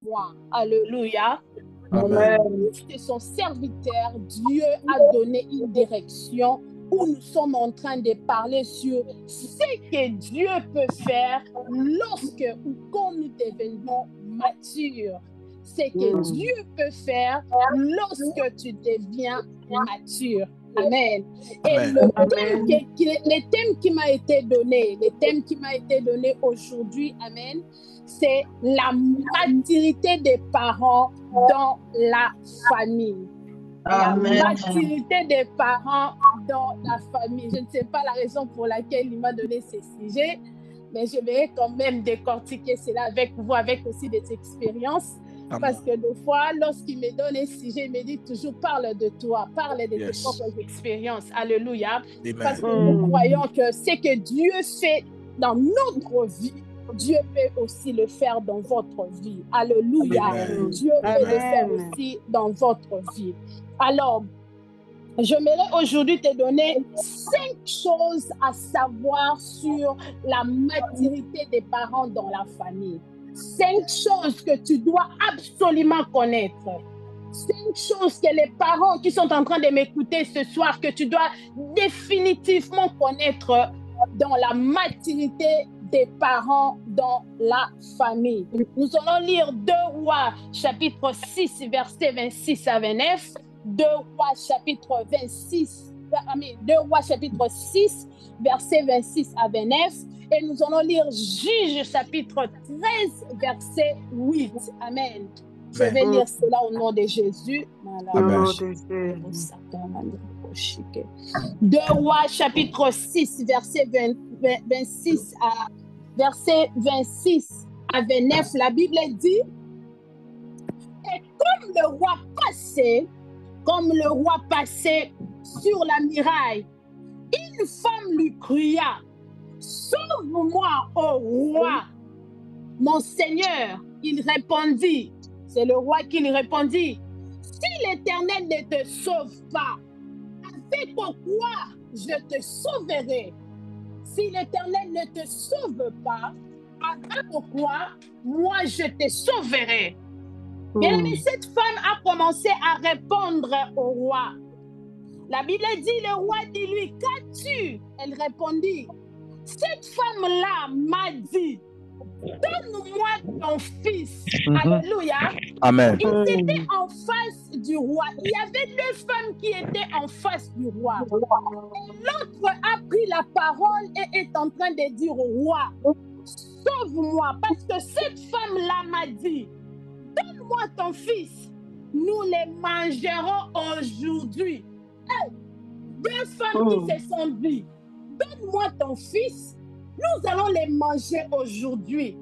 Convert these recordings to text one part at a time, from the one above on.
moi. Alléluia. Amen. De son serviteur, Dieu a donné une direction où nous sommes en train de parler sur ce que Dieu peut faire lorsque ou quand nous devenons matures. Ce que Dieu peut faire lorsque tu deviens mature. Amen. Et le thème qui m'a été donné, aujourd'hui, amen, c'est la maturité des parents dans la famille. Amen. La maturité des parents dans la famille. Je ne sais pas la raison pour laquelle il m'a donné ce sujet, mais je vais quand même décortiquer cela avec vous, avec aussi des expériences. Amen. Parce que des fois, lorsqu'il me donne un sujet, il me dit toujours parle de toi, parle de tes propres expériences. Alléluia. Amen. Parce que nous croyons que ce que Dieu fait dans notre vie, Dieu peut aussi le faire dans votre vie. Alléluia. Amen. Dieu peut le faire aussi dans votre vie. Alors, j'aimerais aujourd'hui te donner 5 choses à savoir sur la maturité des parents dans la famille. 5 choses que tu dois absolument connaître. 5 choses que les parents qui sont en train de m'écouter ce soir, que tu dois définitivement connaître dans la maturité des parents dans la famille. Nous allons lire 2 Rois, chapitre 6, versets 26 à 29. 2 Rois, chapitre 2 Rois, chapitre 6, versets 26 à 29. Et nous allons lire Juges, chapitre 13, verset 8. Amen. Je vais lire cela au nom de Jésus. Amen. 2 Rois, chapitre 6, verset 26 à verset 26 à 29, la Bible dit: et comme le roi passait sur la muraille, une femme lui cria: sauve-moi, ô roi, mon Seigneur. Il répondit, c'est le roi qui lui répondit: si l'Éternel ne te sauve pas, avec quoi je te sauverai? Si l'Éternel ne te sauve pas, avec quoi moi je te sauverai? Bien aimé, cette femme a commencé à répondre au roi. La Bible dit, le roi dit lui: qu'as-tu? Elle répondit: cette femme-là m'a dit, donne-moi ton fils. Alléluia. Amen. Ils étaient en face du roi. Il y avait 2 femmes qui étaient en face du roi. Et l'autre a pris la parole et est en train de dire au roi: sauve-moi, parce que cette femme-là m'a dit, donne-moi ton fils, nous les mangerons aujourd'hui. 2 femmes qui se sont dit, donne-moi ton fils, nous allons les manger aujourd'hui.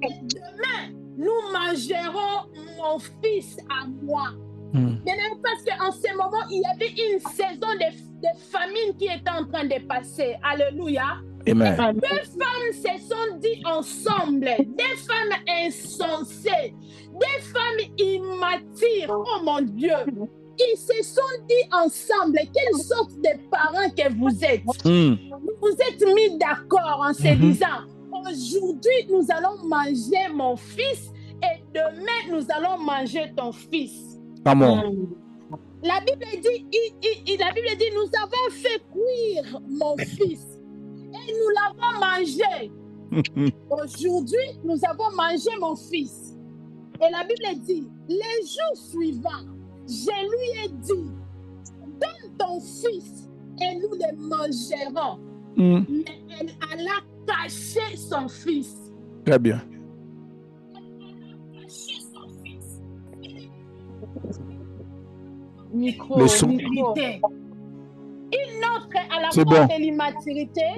Et demain, nous mangerons mon fils à moi. Parce qu'en ce moment, il y avait une saison de famine qui était en train de passer. Alléluia. Amen. 2 femmes se sont dit ensemble, 2 femmes insensées, 2 femmes immatures. Oh mon Dieu. Ils se sont dit ensemble, quelle sorte de parents que vous êtes. Vous êtes mis d'accord en se disant, aujourd'hui nous allons manger mon fils et demain nous allons manger ton fils. Amen. La Bible dit, nous avons fait cuire mon fils et nous l'avons mangé. Aujourd'hui, nous avons mangé mon fils. Et la Bible dit, les jours suivants, je lui ai dit, donne ton fils et nous le mangerons. Mais elle alla cacher son fils. Très bien. Micro. Une autre à la cour de l'immaturité.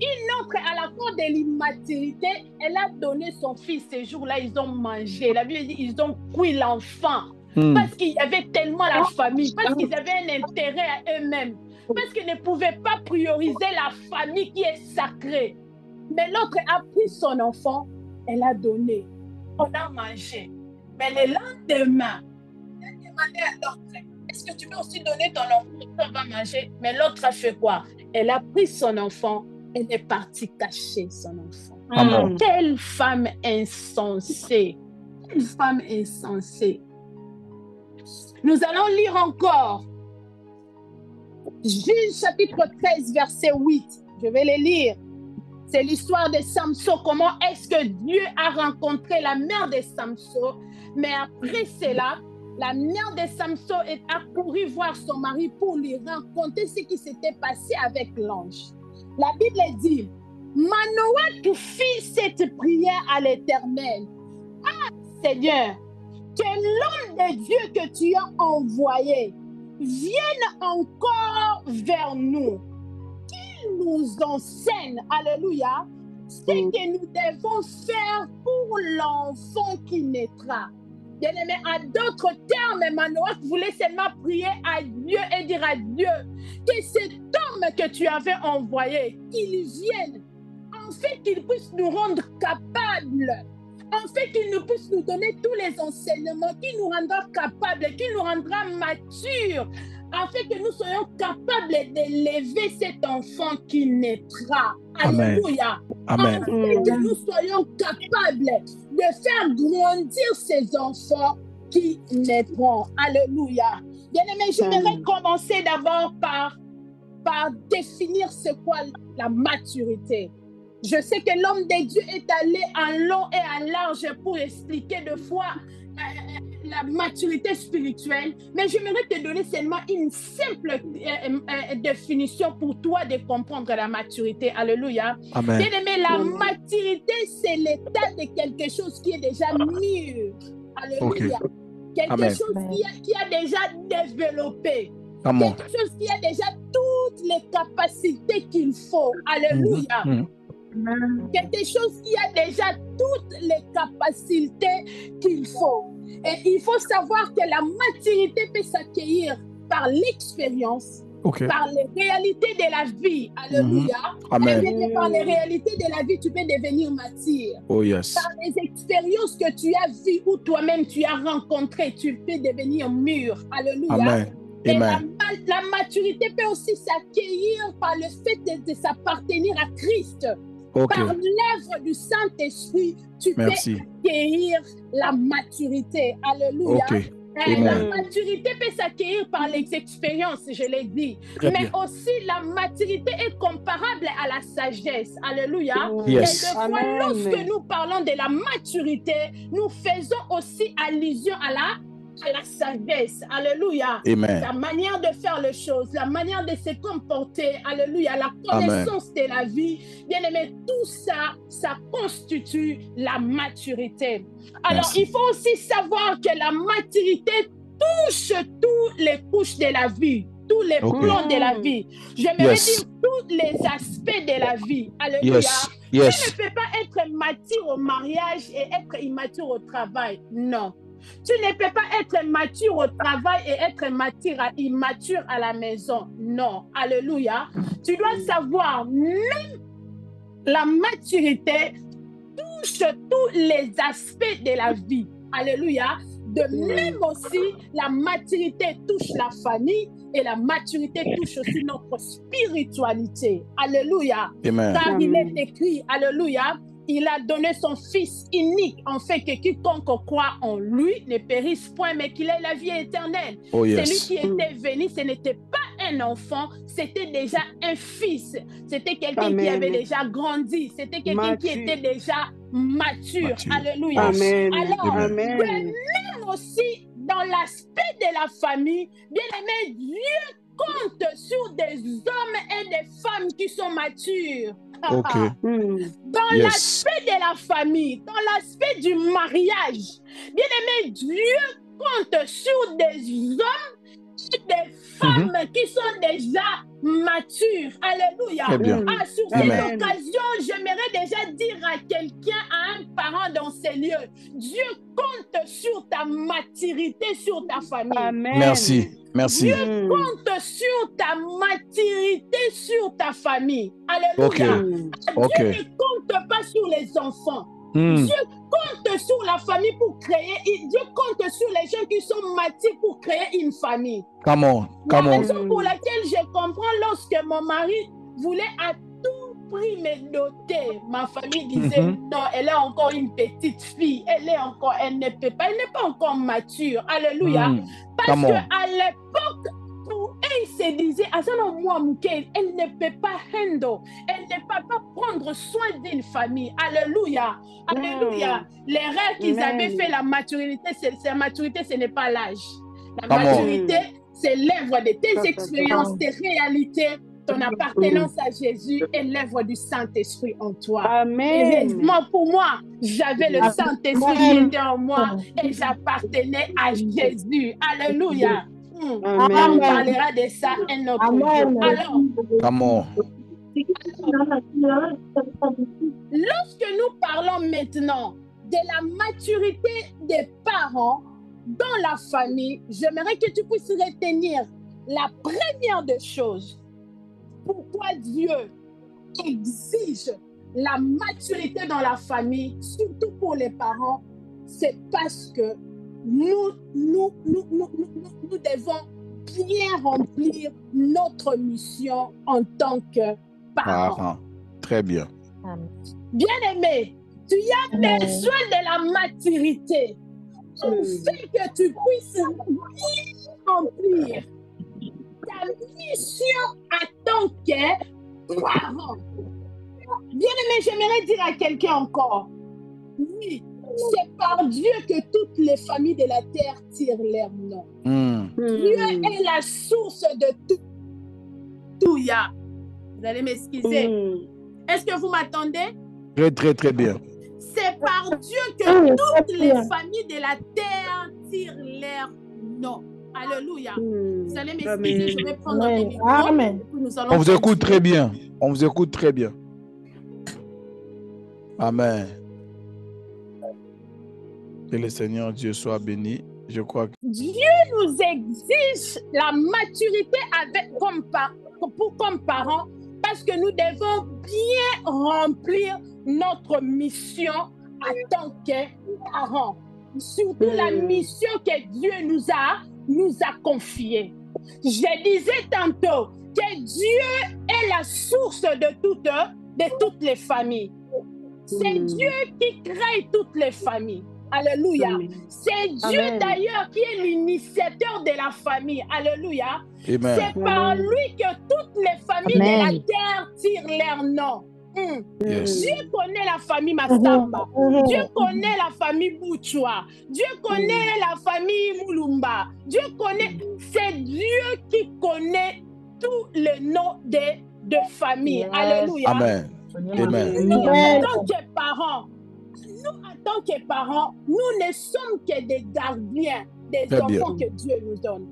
Une autre à la cour de l'immaturité, elle a donné son fils. Ces jours-là, ils ont mangé. La Bible dit, ils ont cuit l'enfant. Parce qu'il y avait tellement la famille, parce qu'ils avaient un intérêt à eux-mêmes, parce qu'ils ne pouvaient pas prioriser la famille qui est sacrée. Mais l'autre a pris son enfant, elle a donné. On a mangé. Mais le lendemain, elle a demandé à l'autre, est-ce que tu veux aussi donner ton enfant? On va manger. Mais l'autre a fait quoi? Elle a pris son enfant, elle est partie cacher son enfant. Quelle femme insensée! une femme insensée. Nous allons lire encore Juge chapitre 13, verset 8. Je vais les lire. C'est l'histoire de Samson. Comment est-ce que Dieu a rencontré la mère de Samson? Mais après cela, la mère de Samson a couru voir son mari pour lui raconter ce qui s'était passé avec l'ange. La Bible dit, Manoah, tu fis cette prière à l'Éternel. Ah, Seigneur, que l'homme de Dieu que tu as envoyé vienne encore vers nous. Qu'il nous enseigne, alléluia, ce que nous devons faire pour l'enfant qui naîtra. Bien-aimé, à d'autres termes, Manoah voulait seulement prier à Dieu et dire à Dieu que cet homme que tu avais envoyé, qu'il vienne, en fait qu'il puisse nous rendre capables, en fait qu'il nous puisse nous donner tous les enseignements, qu'il nous rendra capables, qu'il nous rendra matures, en fait que nous soyons capables d'élever cet enfant qui naîtra. Alléluia. Amen. En fait que nous soyons capables de faire grandir ces enfants qui naîtront. Alléluia. Bien-aimé, j'aimerais commencer d'abord par définir ce qu'est la maturité. Je sais que l'homme de Dieu est allé en long et en large pour expliquer deux fois la maturité spirituelle, mais j'aimerais te donner seulement une simple définition pour toi de comprendre la maturité. Alléluia. Amen. Bien-aimé, la maturité, c'est l'état de quelque chose qui est déjà mûr. Alléluia. Okay. Quelque chose qui a déjà développé. Quelque chose qui a déjà toutes les capacités qu'il faut. Alléluia. Quelque chose qui a déjà toutes les capacités qu'il faut. Et il faut savoir que la maturité peut s'accueillir par l'expérience, par les réalités de la vie. Alléluia. Amen. Et par les réalités de la vie, tu peux devenir mature. Oh yes. Par les expériences que tu as vues ou toi-même tu as rencontrées, tu peux devenir mûr. Alléluia. Amen. Et la maturité peut aussi s'accueillir par le fait de s'appartenir à Christ. Par l'œuvre du Saint-Esprit, tu peux acquérir la maturité. Alléluia. La maturité peut s'acquérir par les expériences, je l'ai dit. Mais aussi, la maturité est comparable à la sagesse. Alléluia. Yes. Et des fois, lorsque nous parlons de la maturité, nous faisons aussi allusion à la sagesse, alléluia, la manière de faire les choses, la manière de se comporter, alléluia, la connaissance de la vie, bien aimé, tout ça, ça constitue la maturité. Alors, il faut aussi savoir que la maturité touche toutes les couches de la vie, tous les plans de la vie. J'aimerais dire tous les aspects de la vie, alléluia. Tu ne peux pas être mature au mariage et être immature au travail, non. Tu ne peux pas être mature au travail et être immature à la maison. Non. Alléluia. Tu dois savoir, même la maturité touche tous les aspects de la vie. Alléluia. De même aussi, la maturité touche la famille et la maturité touche aussi notre spiritualité. Alléluia. Amen. Car il est écrit, alléluia, il a donné son Fils unique, en fait que quiconque croit en lui ne périsse point, mais qu'il ait la vie éternelle. Celui qui était venu, ce n'était pas un enfant, c'était déjà un fils. C'était quelqu'un qui avait déjà grandi. C'était quelqu'un qui était déjà mature. Alléluia. Alors, même aussi dans l'aspect de la famille, bien aimé, Dieu compte sur des hommes et des femmes qui sont matures. Dans l'aspect de la famille, dans l'aspect du mariage, bien aimé, Dieu compte sur des hommes et des femmes qui sont déjà matures. Alléluia. Sur cette occasion, j'aimerais déjà dire à quelqu'un, à un parent dans ces lieux, Dieu compte sur ta maturité, sur ta famille. Amen. Merci. Dieu compte sur ta maturité, sur ta famille. Alléluia. Dieu ne compte pas sur les enfants. Dieu compte sur la famille pour créer. Dieu compte sur les gens qui sont matures pour créer une famille. Come on. La raison pour laquelle je comprends lorsque mon mari voulait à tout pris mes dotés. Ma famille disait non, elle est encore une petite fille. Elle ne peut pas, elle n'est pas encore mature. Alléluia. Parce qu'à l'époque, elle se disait, elle ne peut pas handle, elle ne peut pas prendre soin d'une famille. Alléluia. Alléluia. L'erreur qu'ils avaient fait, la maturité, ce n'est pas l'âge. La maturité, c'est l'œuvre de tes expériences, tes réalités, ton appartenance à Jésus et l'œuvre du Saint-Esprit en toi. Amen. Heureusement pour moi, j'avais le Saint-Esprit qui était en moi et j'appartenais à Jésus. Alléluia. On parlera de ça un autre jour. Alors, lorsque nous parlons maintenant de la maturité des parents dans la famille, j'aimerais que tu puisses retenir la première des choses. Pourquoi Dieu exige la maturité dans la famille, surtout pour les parents, c'est parce que nous devons bien remplir notre mission en tant que parents. Très bien. Bien-aimé, tu as besoin de la maturité afin que tu puisses bien remplir ta mission en tant que parent. Bien-aimé, j'aimerais dire à quelqu'un encore, oui, c'est par Dieu que toutes les familles de la terre tirent leur nom. Dieu est la source de tout. Vous allez m'excuser. Est-ce que vous m'attendez? Très, très, très bien. C'est par Dieu que toutes les familles de la terre tirent leur nom. Alléluia. Vous allez m'excuser, je vais prendre des micros. Amen. On vous écoute très bien. On vous écoute très bien. Amen. Que le Seigneur Dieu soit béni. Je crois que Dieu nous exige la maturité comme parents parce que nous devons bien remplir notre mission en tant que parents. Surtout la mission que Dieu nous a confiée. Je disais tantôt que Dieu est la source de toutes les familles. C'est Dieu qui crée toutes les familles. Alléluia. C'est Dieu d'ailleurs qui est l'initiateur de la famille. Alléluia. C'est par lui que toutes les familles de la terre tirent leur nom. Dieu connaît la famille Massamba. Dieu connaît la famille Bouchoua. Dieu connaît la famille Moulumba. Dieu connaît. C'est Dieu qui connaît tous les noms de famille. Alléluia. Amen. Amen. Nous, en tant que parents, nous ne sommes que des gardiens des enfants que Dieu nous donne.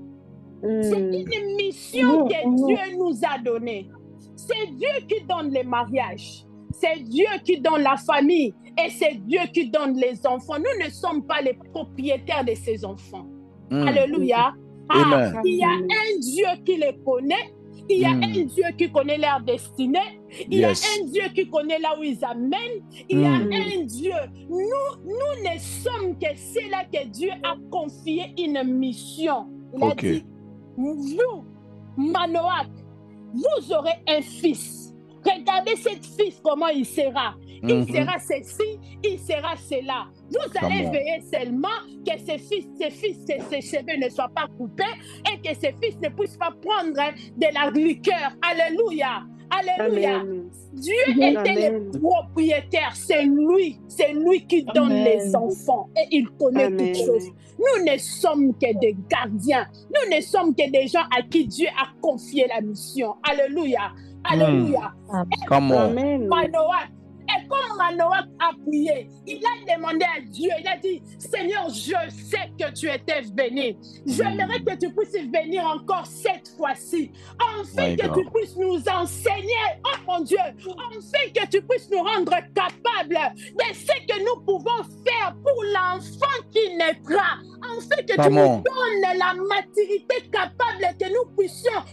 C'est une mission que Dieu nous a donnée. C'est Dieu qui donne les mariages. C'est Dieu qui donne la famille. Et c'est Dieu qui donne les enfants. Nous ne sommes pas les propriétaires de ces enfants. Alléluia. Il y a un Dieu qui les connaît. Il y a un Dieu qui connaît leur destinée. Il y a un Dieu qui connaît là où ils amènent. Il y a un Dieu. Nous ne sommes que ceux-là que Dieu a confié une mission. Il a dit, vous, Manoach, vous aurez un fils. Regardez cet fils, comment il sera. Il sera ceci, il sera cela. Vous allez veiller seulement que ses cheveux ne soient pas coupés et que ses fils ne puissent pas prendre de la liqueur. Alléluia. Alléluia. Amen. Dieu était le propriétaire. C'est lui qui donne les enfants et il connaît toutes choses. Nous ne sommes que des gardiens. Nous ne sommes que des gens à qui Dieu a confié la mission. Alléluia. Alléluia. Amen. Et comme Manoach a prié, il a demandé à Dieu, il a dit, Seigneur, je sais que tu étais béni. J'aimerais que tu puisses venir encore cette fois-ci, afin que tu puisses nous enseigner, oh mon Dieu, afin que tu puisses nous rendre capables de ce que nous pouvons faire pour l'enfant qui naîtra, afin que tu nous donnes la maturité capable que nous puissions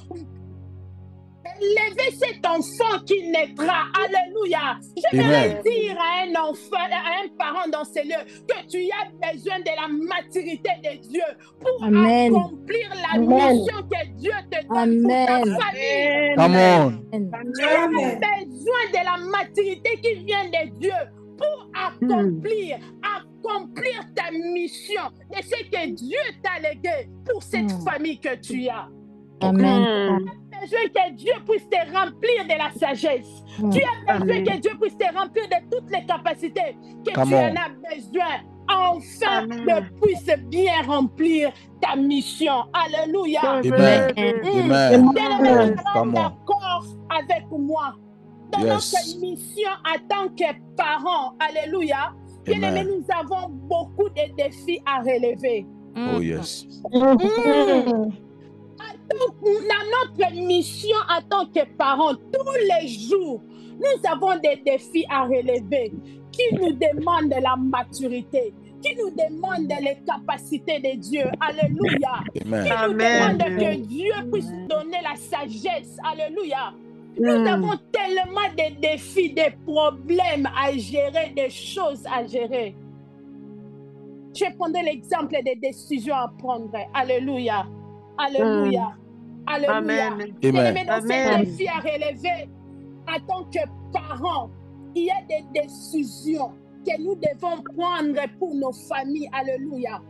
élever cet enfant qui naîtra. Alléluia. J'aimerais dire à un enfant, à un parent dans ces lieux, que tu as besoin de la maturité de Dieu pour accomplir la mission que Dieu te donne pour ta famille. Come on. Tu as besoin de la maturité qui vient de Dieu pour accomplir ta mission de ce que Dieu t'a légué pour cette famille que tu as. Amen. Tu as besoin que Dieu puisse te remplir de la sagesse. Tu as besoin que Dieu puisse te remplir de toutes les capacités que tu en as besoin. Enfin, de puisse bien remplir ta mission. Alléluia. Amen. Amen. D'accord avec moi dans notre mission en tant que parents. Alléluia. Bien-aimés, nous avons beaucoup de défis à relever. Oh yes. Dans notre mission en tant que parents, tous les jours, nous avons des défis à relever qui nous demandent de la maturité, qui nous demandent les capacités de Dieu. Alléluia. Amen. Qui nous demandent que Dieu puisse nous donner la sagesse. Alléluia. Nous avons tellement de défis, des problèmes à gérer, des choses à gérer. Je prendrai l'exemple des décisions à prendre. Alléluia. Alléluia. Alléluia. Mais dans ces défis à relever, en tant que parents, il y a des décisions que nous devons prendre pour nos familles. Alléluia.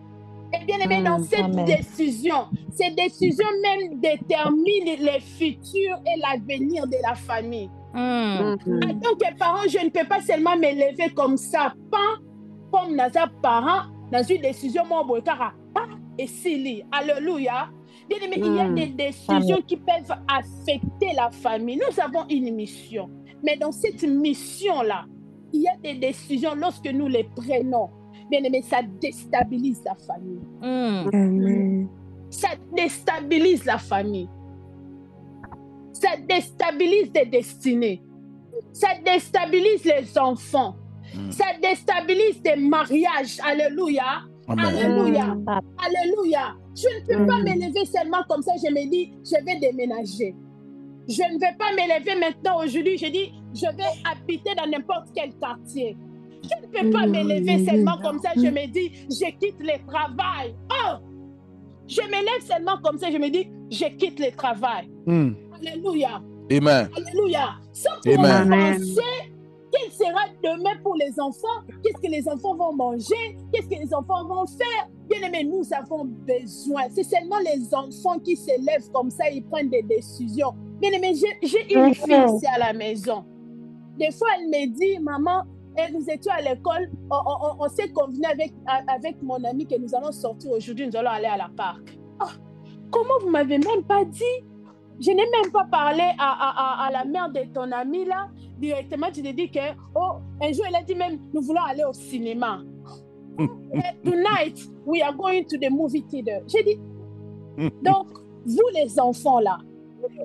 Et bien aimé, dans cette décision, ces décisions même déterminent le futur et l'avenir de la famille. En tant que parent, je ne peux pas seulement me lever comme ça, pas comme dans un parent, dans une décision, et s'il alléluia. Bien aimé, il y a des décisions qui peuvent affecter la famille. Nous avons une mission. Mais dans cette mission-là, il y a des décisions, lorsque nous les prenons, bien aimé, ça déstabilise la famille. Ça déstabilise la famille. Ça déstabilise des destinées. Ça déstabilise les enfants. Ça déstabilise des mariages. Alléluia. Alléluia. Alléluia. Je ne peux pas m'élever seulement comme ça. Je me dis, je vais déménager. Je ne vais pas m'élever maintenant aujourd'hui. Je dis, je vais habiter dans n'importe quel quartier. Je ne peux pas m'élever seulement comme ça. Je me dis, je quitte le travail. Oh! Je m'élève seulement comme ça. Je me dis, je quitte le travail. Alléluia. Amen. Alléluia. Sans pour penser quel sera demain pour les enfants. Qu'est-ce que les enfants vont manger? Qu'est-ce que les enfants vont faire? Bien aimé, nous avons besoin. C'est seulement les enfants qui se lèvent comme ça, ils prennent des décisions. Bien aimé, j'ai une fille ici à la maison. Des fois, elle me dit, maman, nous étions à l'école, on s'est convenu avec mon ami que nous allons sortir aujourd'hui, nous allons aller à la parc. Oh, comment vous m'avez même pas dit? Je n'ai même pas parlé à la mère de ton ami là. Directement, tu te dis que, oh, un jour, elle a dit même, nous voulons aller au cinéma. Tonight, we are going to the movie theater. J'ai dit, donc, vous les enfants là,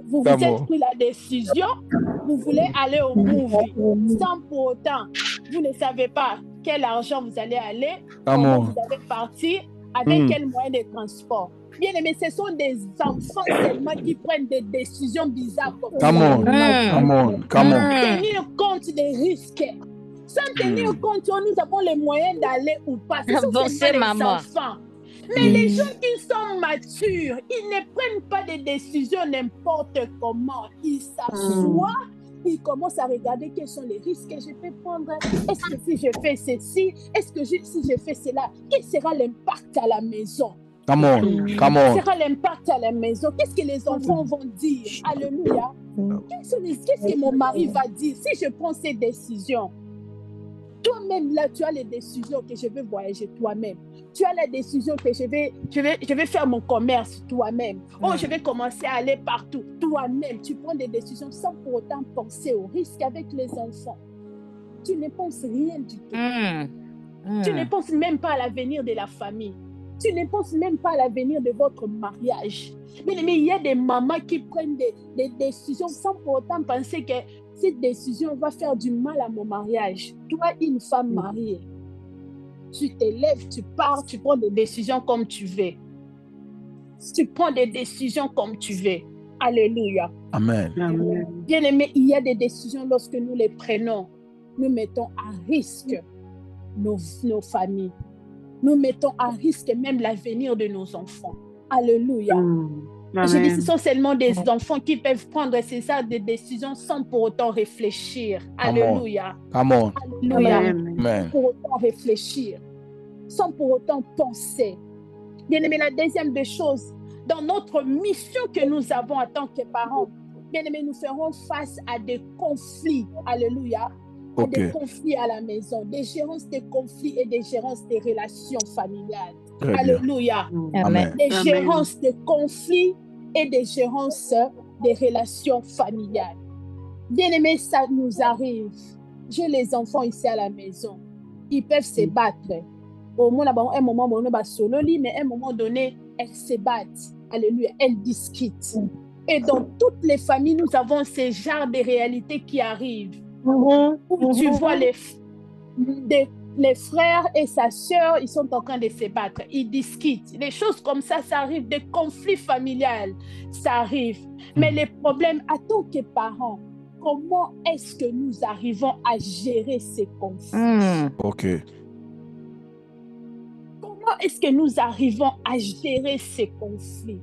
vous êtes pris la décision, vous voulez aller au movie, sans pour autant, vous ne savez pas quel argent vous allez aller, comment vous allez partir, avec quel moyen de transport. Bien aimé, ce sont des enfants seulement qui prennent des décisions bizarres comme ça. Sans tenir compte des risques. Sans tenir compte, nous avons les moyens d'aller ou pas. Ce sont seulement les enfants. Mais les gens qui sont matures, ils ne prennent pas des décisions n'importe comment. Ils s'assoient, ils commencent à regarder quels sont les risques que je peux prendre. Est-ce que si je fais ceci, est-ce que si je fais cela, quel sera l'impact à la maison? Quel sera l'impact à la maison? Qu'est-ce que les enfants vont dire? Alléluia. Qu'est-ce que mon mari va dire si je prends ces décisions? Toi-même, là, tu as les décisions que je vais voyager toi-même. Tu as la décision que je vais faire mon commerce toi-même. Oh, je vais commencer à aller partout toi-même. Tu prends des décisions sans pour autant penser aux risques avec les enfants. Tu ne penses rien du tout. Tu ne penses même pas à l'avenir de la famille. Tu ne penses même pas à l'avenir de votre mariage. Mais il y a des mamans qui prennent des décisions sans pour autant penser que cette décision va faire du mal à mon mariage. Toi, une femme mariée, tu te lèves, tu pars, tu prends des décisions comme tu veux. Tu prends des décisions comme tu veux. Alléluia. Amen. Amen. Bien-aimés, il y a des décisions lorsque nous les prenons, nous mettons à risque nos familles. Nous mettons à risque même l'avenir de nos enfants. Alléluia. Je dis, ce sont seulement des enfants qui peuvent prendre des décisions sans pour autant réfléchir. Alléluia. Come on. Alléluia. Amen. Sans pour autant réfléchir, sans pour autant penser. Bien-aimés, la deuxième des choses, dans notre mission que nous avons en tant que parents, bien-aimés, nous ferons face à des conflits. Alléluia. À des conflits à la maison, des gérances des conflits et des gérances des relations familiales. Très Alléluia. Amen. Des gérances de conflits et des gérances des relations familiales. Bien-aimés, ça nous arrive. J'ai les enfants ici à la maison. Ils peuvent se battre. Au moins, un moment, mais à un moment donné, elles se battent. Alléluia. Elles discutent. Et dans toutes les familles, nous avons ce genre de réalités qui arrivent. Où tu vois les frères et sa sœur, ils sont en train de se battre, ils discutent. Les choses comme ça arrive, des conflits familiaux, ça arrive. Mais les problèmes, en tant que parents, comment est-ce que nous arrivons à gérer ces conflits? OK. Comment est-ce que nous arrivons à gérer ces conflits?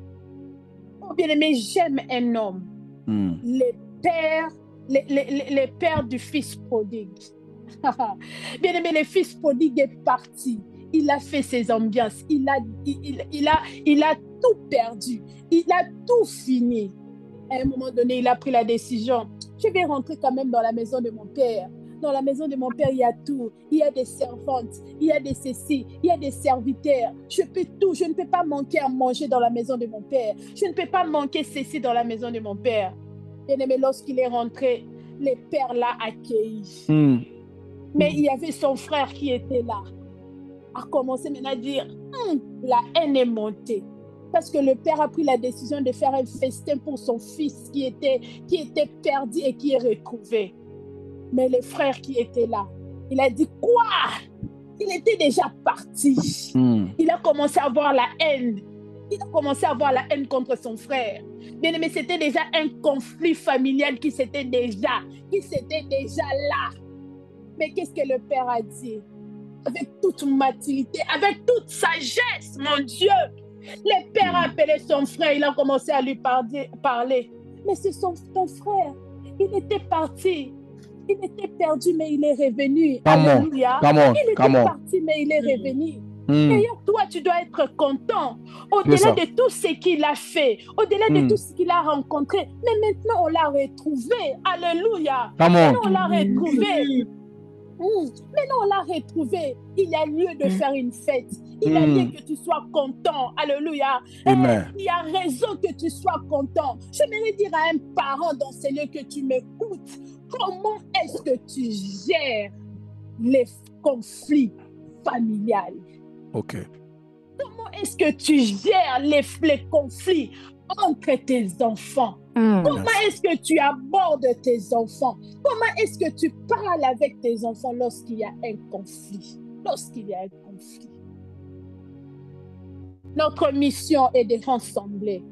Oh, bien aimé, j'aime un homme, les pères du fils prodigue. Bien aimé, le fils prodigue est parti. Il a fait ses ambiances. Il a tout perdu. Il a tout fini. À un moment donné, il a pris la décision. Je vais rentrer quand même dans la maison de mon père. Dans la maison de mon père, il y a tout. Il y a des servantes, il y a des ceci, il y a des serviteurs. Je peux tout. Je ne peux pas manquer à manger dans la maison de mon père. Je ne peux pas manquer ceci dans la maison de mon père. Bien-aimé, lorsqu'il est rentré, le père l'a accueilli. Mais il y avait son frère qui était là. A commencé maintenant à dire, la haine est montée. Parce que le père a pris la décision de faire un festin pour son fils qui était perdu et qui est retrouvé. Mais le frère qui était là, il a dit, quoi? Il était déjà parti. Il a commencé à avoir la haine. Il a commencé à avoir la haine contre son frère. Bien aimé, c'était déjà un conflit familial qui s'était déjà là. Mais qu'est-ce que le père a dit? Avec toute maturité, avec toute sagesse, mon Dieu. Le père a appelé son frère, il a commencé à lui parler. Mais c'est ton frère. Il était parti. Il était perdu, mais il est revenu. Alléluia. Il était parti, mais il est revenu. Et toi, tu dois être content. Au-delà de tout ce qu'il a fait, au-delà de tout ce qu'il a rencontré, mais maintenant on l'a retrouvé. Alléluia. Maintenant on l'a retrouvé. Maintenant on l'a retrouvé. Il y a lieu de faire une fête. Il y a lieu que tu sois content. Alléluia. Il y a raison que tu sois content. J'aimerais dire à un parent dans ce lieu que tu m'écoutes, comment est-ce que tu gères les conflits familiaux? OK. Comment est-ce que tu gères les conflits entre tes enfants? Comment est-ce que tu abordes tes enfants? Comment est-ce que tu parles avec tes enfants lorsqu'il y a un conflit? Notre mission est de rassembler.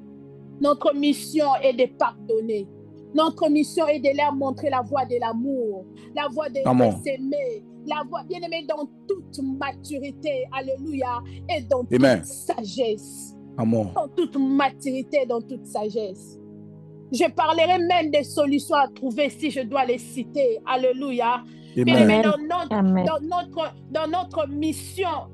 Notre mission est de pardonner. Notre mission est de leur montrer la voie de l'amour, la voie de s'aimer, la voie, bien aimé, dans toute maturité, alléluia, et dans toute sagesse. Dans toute maturité, dans toute sagesse. Je parlerai même des solutions à trouver si je dois les citer, alléluia. Bien, dans notre mission en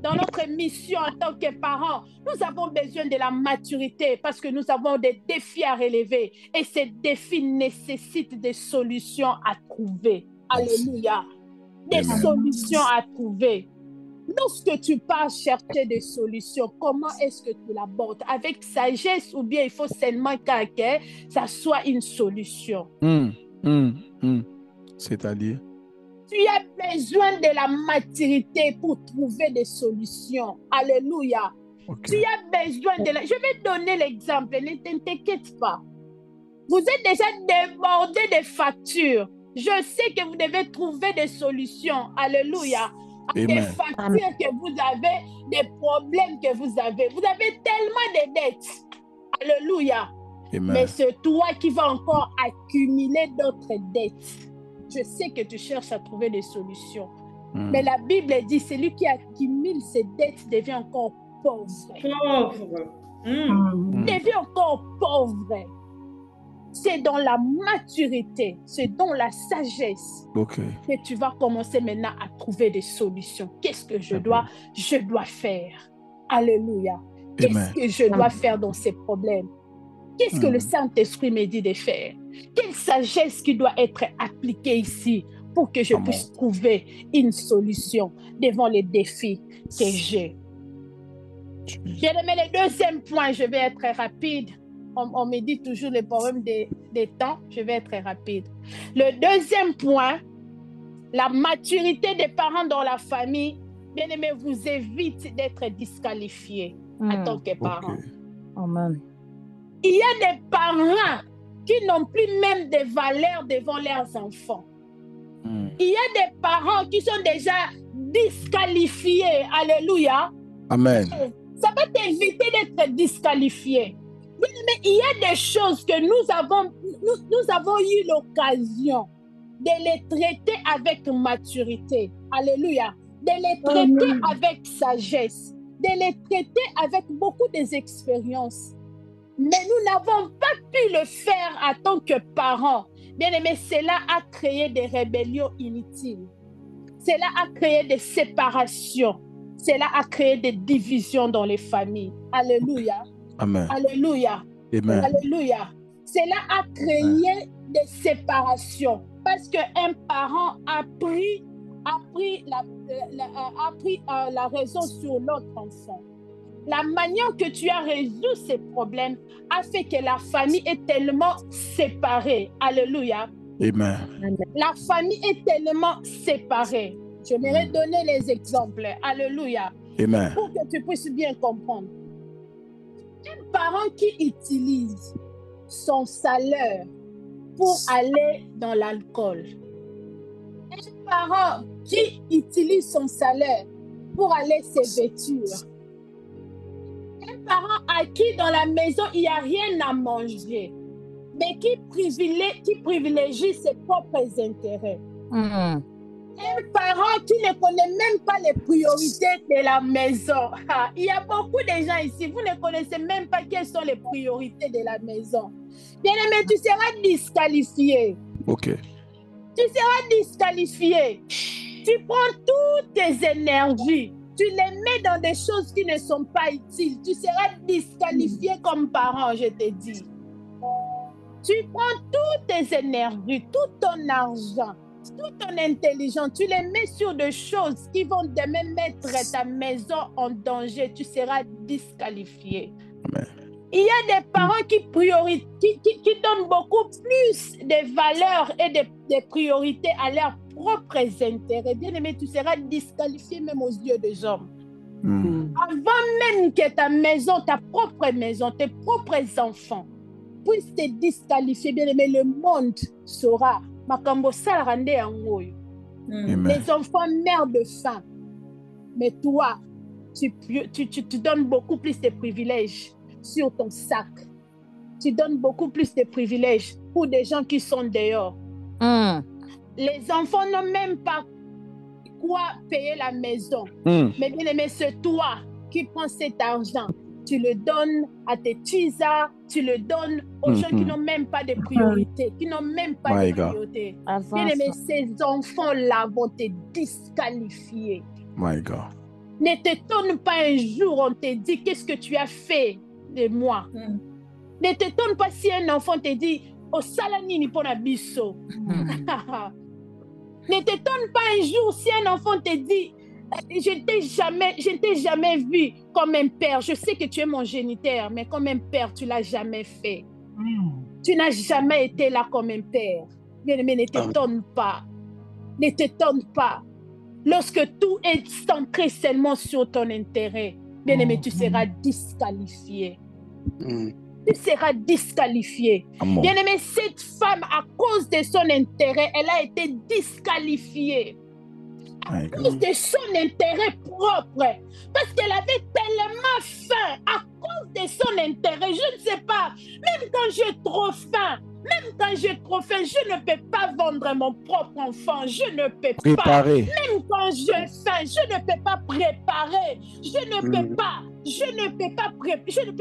tant que parents, nous avons besoin de la maturité parce que nous avons des défis à relever et ces défis nécessitent des solutions à trouver. Alléluia. Des solutions à trouver. Lorsque tu pars chercher des solutions, comment est-ce que tu l'abordes? Avec sagesse ou bien il faut seulement que ça soit une solution? C'est-à-dire? Tu as besoin de la maturité pour trouver des solutions. Alléluia. Tu as besoin de la... Je vais donner l'exemple, ne t'inquiète pas. Vous êtes déjà débordé de factures. Je sais que vous devez trouver des solutions. Alléluia. Des factures que vous avez, des problèmes que vous avez. Vous avez tellement de dettes. Alléluia. Mais c'est toi qui vas encore accumuler d'autres dettes. Je sais que tu cherches à trouver des solutions. Mais la Bible dit, celui qui accumule ses dettes devient encore pauvre. Devient encore pauvre. C'est dans la maturité, c'est dans la sagesse que tu vas commencer maintenant à trouver des solutions. Qu'est-ce que je dois faire? Alléluia. Qu'est-ce que je dois faire dans ces problèmes? Qu'est-ce que le Saint-Esprit me dit de faire? Quelle sagesse qui doit être appliquée ici pour que je puisse trouver une solution devant les défis que j'ai? J'ai aimé le deuxième point, je vais être rapide. On me dit toujours les problèmes des temps, je vais être rapide. Le deuxième point, la maturité des parents dans la famille, bien aimé, vous évite d'être disqualifié en tant que parent. Amen. Il y a des parents qui n'ont plus même de valeur devant leurs enfants. Il y a des parents qui sont déjà disqualifiés. Alléluia. Amen. Ça va t'éviter d'être disqualifié. Mais il y a des choses que nous avons eu l'occasion de les traiter avec maturité. Alléluia. De les traiter avec sagesse. De les traiter avec beaucoup d'expériences. Mais nous n'avons pas pu le faire en tant que parents. Bien aimé, cela a créé des rébellions inutiles. Cela a créé des séparations. Cela a créé des divisions dans les familles. Alléluia. Amen. Alléluia. Amen. Alléluia. Cela a créé des séparations parce qu'un parent a pris la raison sur l'autre enfant. La manière que tu as résolu ces problèmes a fait que la famille est tellement séparée. Alléluia. Amen. La famille est tellement séparée. Je vais donner les exemples. Alléluia. Amen. Pour que tu puisses bien comprendre. Un parent qui utilise son salaire pour aller dans l'alcool. Un parent qui utilise son salaire pour aller se vêtir. Un parent à qui dans la maison il n'y a rien à manger, mais qui privilégie ses propres intérêts. Un parent qui ne connaît même pas les priorités de la maison. Il y a beaucoup de gens ici, vous ne connaissez même pas quelles sont les priorités de la maison. Bien aimé, tu seras disqualifié. Ok. Tu seras disqualifié. Tu prends toutes tes énergies. Tu les mets dans des choses qui ne sont pas utiles. Tu seras disqualifié comme parent, je te dis. Tu prends toutes tes énergies, tout ton argent, toute ton intelligence, tu les mets sur des choses qui vont demain mettre ta maison en danger. Tu seras disqualifié. Amen. Il y a des parents qui donnent beaucoup plus de valeur et de priorités à leurs propres intérêts. Bien aimé, tu seras disqualifié même aux yeux des hommes. Avant même que ta maison, ta propre maison, tes propres enfants puissent te disqualifier, bien aimé, le monde saura. Les enfants meurent de faim. Mais toi, tu donnes beaucoup plus de privilèges sur ton sac. Tu donnes beaucoup plus de privilèges pour des gens qui sont dehors. Les enfants n'ont même pas quoi payer la maison. Mais bien aimé, c'est toi qui prends cet argent. Tu le donnes à tes tisas, tu le donnes aux gens qui n'ont même pas de priorité, qui n'ont même pas de priorité. Bien aimé, ces enfants-là vont te disqualifier. My God. Ne t'étonne pas un jour, on te dit, qu'est-ce que tu as fait de moi? Ne t'étonne pas si un enfant te dit, oh salanini pona biso. Ne t'étonne pas un jour si un enfant te dit, je ne t'ai jamais vu comme un père. Je sais que tu es mon géniteur, mais comme un père, tu ne l'as jamais fait. Tu n'as jamais été là comme un père. Bien aimé, ne t'étonne pas. Ne t'étonne pas. Lorsque tout est centré seulement sur ton intérêt, bien aimé, tu seras disqualifié. Tu seras disqualifié. Bien aimé, cette femme, à cause de son intérêt, elle a été disqualifiée. À cause de son intérêt propre. Parce qu'elle avait tellement faim. À cause de son intérêt, je ne sais pas. Même quand quand j'ai trop faim, je ne peux pas vendre mon propre enfant. Je ne peux pas. Même quand j'ai faim, je ne peux pas préparer. Je ne peux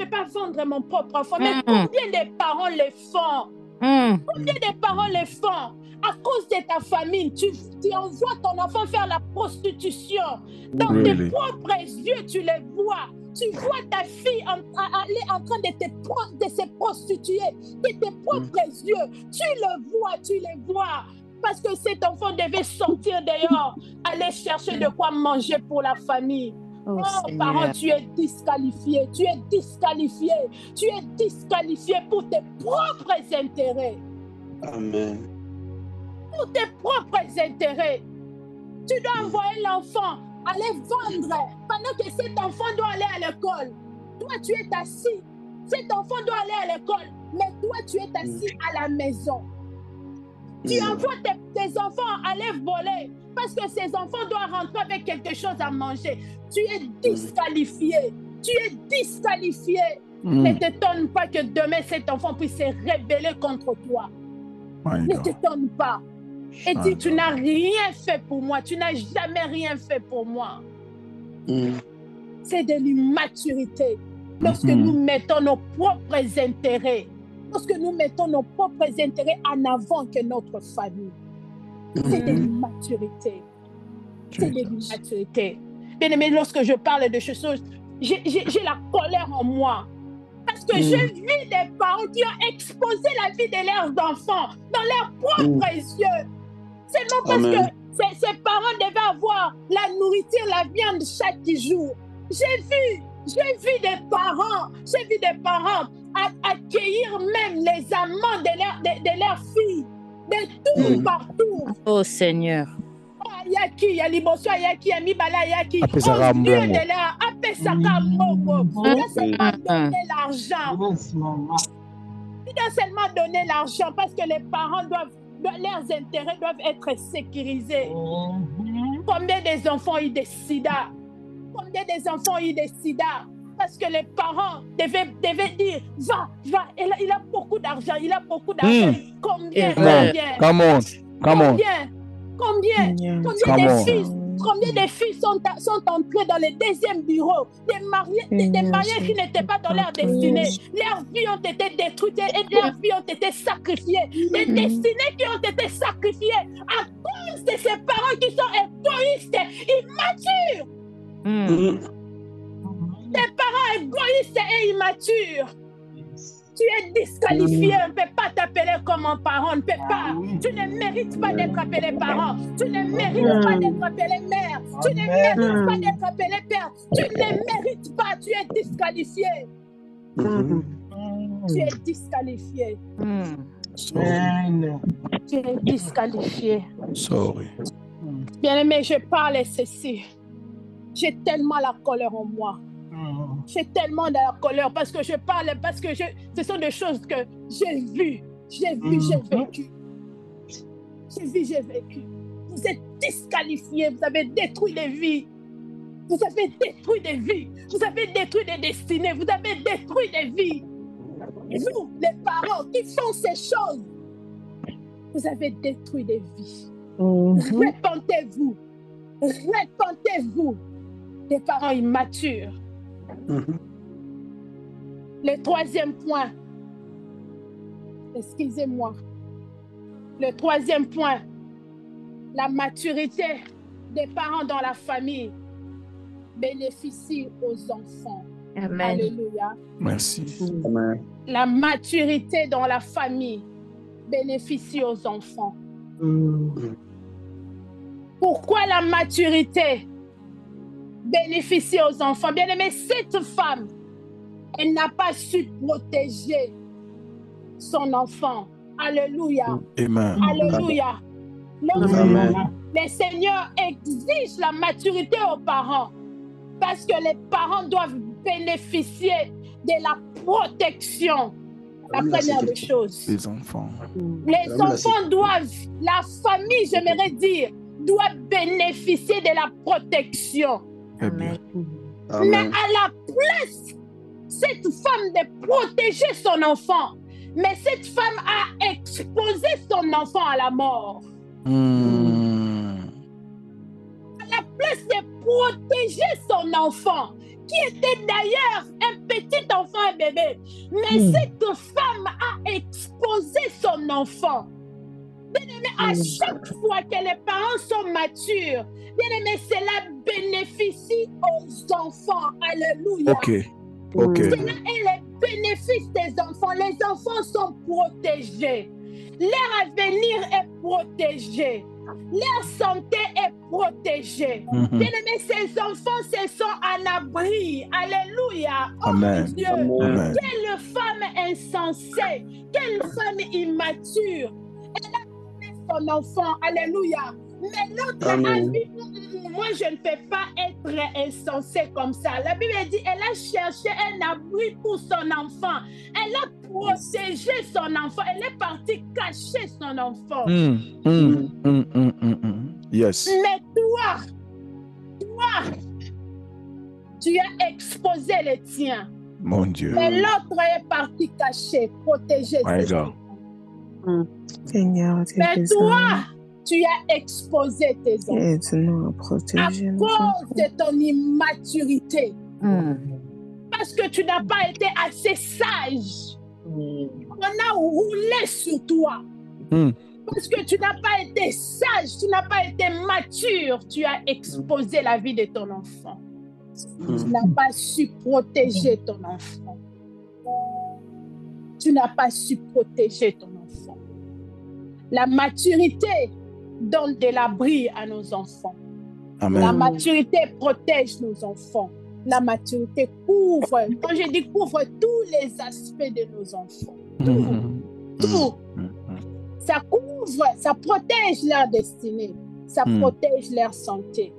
pas vendre mon propre enfant. Mais combien de parents le font? Combien de parents le font? À cause de ta famille, tu envoies ton enfant faire la prostitution. Dans tes propres yeux, tu les vois. Tu vois ta fille aller en train de se prostituer. De tes propres yeux, tu les vois. Parce que cet enfant devait sortir dehors, aller chercher de quoi manger pour la famille. Oh, parents, tu es disqualifié. Tu es disqualifié. Tu es disqualifié pour tes propres intérêts. Amen. Pour tes propres intérêts. Tu dois envoyer l'enfant aller vendre pendant que cet enfant doit aller à l'école. Toi, tu es assis. Cet enfant doit aller à l'école, mais toi, tu es assis à la maison. Tu envoies tes enfants aller voler parce que ces enfants doivent rentrer avec quelque chose à manger. Tu es disqualifié. Tu es disqualifié. Ne t'étonne pas que demain, cet enfant puisse se rebeller contre toi. Ne t'étonne pas. Et dis, tu n'as rien fait pour moi. Tu n'as jamais rien fait pour moi. C'est de l'immaturité. Lorsque nous mettons nos propres intérêts, en avant que notre famille. C'est de l'immaturité. C'est de l'immaturité. Bien aimé, lorsque je parle de ces choses, j'ai la colère en moi. Parce que j'ai vu des parents qui ont exposé la vie de leurs enfants dans leurs propres yeux. Seulement parce que ces parents devaient avoir la nourriture, la viande chaque jour. J'ai vu des parents accueillir même les amants de leurs filles, de tout partout. Oh Seigneur. Yaki, Yaliboso, Yaki, Yamibala, Yaki. Au lieu de leur apesaka mogo, ils doivent seulement donner l'argent. Ils doivent seulement donner l'argent parce que les parents leurs intérêts doivent être sécurisés. Combien des enfants ont eu des sida? Combien des enfants ont eu des sida? Parce que les parents devaient dire, va, il a beaucoup d'argent, Combien de filles sont entrées dans les deuxièmes bureaux, des mariés qui n'étaient pas dans leur destinée. Leurs vies ont été détruites et leurs vies ont été sacrifiées. Des destinées qui ont été sacrifiées à cause de ces parents qui sont égoïstes, immatures. Des parents égoïstes et immatures. Tu es disqualifié, on ne peut pas t'appeler comme un parent, on ne peut pas. Tu ne mérites pas d'être appelé parent, tu ne mérites pas d'être appelé mère, tu ne mérites pas d'être appelé père, tu ne mérites pas, tu es disqualifié. Tu es disqualifié. Tu es disqualifié. Sorry. Bien-aimé, je parle ceci. J'ai tellement la colère en moi. J'ai tellement de la colère parce que je parle, parce que ce sont des choses que j'ai vues, j'ai vécu. Vous êtes disqualifiés, vous avez détruit des vies. Vous avez détruit des vies. Vous avez détruit des destinées. Vous avez détruit des vies. Vous, les parents qui font ces choses, vous avez détruit des vies. Repentez-vous. Repentez-vous des parents immatures. Le troisième point, excusez-moi, le troisième point, la maturité des parents dans la famille bénéficie aux enfants. Amen. Alléluia. Merci. Amen. La maturité dans la famille bénéficie aux enfants. Pourquoi la maturité bénéficie aux enfants? Bien aimé, cette femme, elle n'a pas su protéger son enfant. Alléluia. Amen. Alléluia. Le Seigneur exige la maturité aux parents parce que les parents doivent bénéficier de la protection. La première des choses. Les enfants. Les enfants doivent, la famille, j'aimerais dire, doit bénéficier de la protection. Amen. Mais à la place, cette femme de protéger son enfant, Mais cette femme a exposé son enfant à la mort. À la place de protéger son enfant, qui était d'ailleurs un petit enfant, un bébé. Mais cette femme a exposé son enfant. Bien-aimé, à chaque fois que les parents sont matures, bien-aimé, cela bénéficie aux enfants. Alléluia. Cela est les bénéfices des enfants. Les enfants sont protégés. Leur avenir est protégé. Leur santé est protégée. Bien-aimés, ces enfants se sont en abri. Alléluia. Amen. Oh Dieu, Amen. quelle femme insensée, quelle femme immature. Elle a donné son enfant. Alléluia. Mais l'autre a dit, moi je ne peux pas être insensée comme ça. La Bible dit, elle a cherché un abri pour son enfant. Elle a protégé son enfant. Elle est partie cacher son enfant. Yes. Mais toi, tu as exposé les tiens. Mon Dieu. Mais l'autre est parti cacher, protéger ses enfants. Seigneur, mais toi, tu as exposé tes enfants à cause de ton immaturité. Parce que tu n'as pas été assez sage. On a roulé sur toi. Parce que tu n'as pas été sage, tu n'as pas été mature, tu as exposé la vie de ton enfant. Tu n'as pas su protéger ton enfant. Tu n'as pas su protéger ton enfant. La maturité donne de l'abri à nos enfants. Amen. La maturité protège nos enfants. La maturité couvre, quand je dis couvre, tous les aspects de nos enfants. Tout. Ça couvre, ça protège leur destinée. Ça protège leur santé.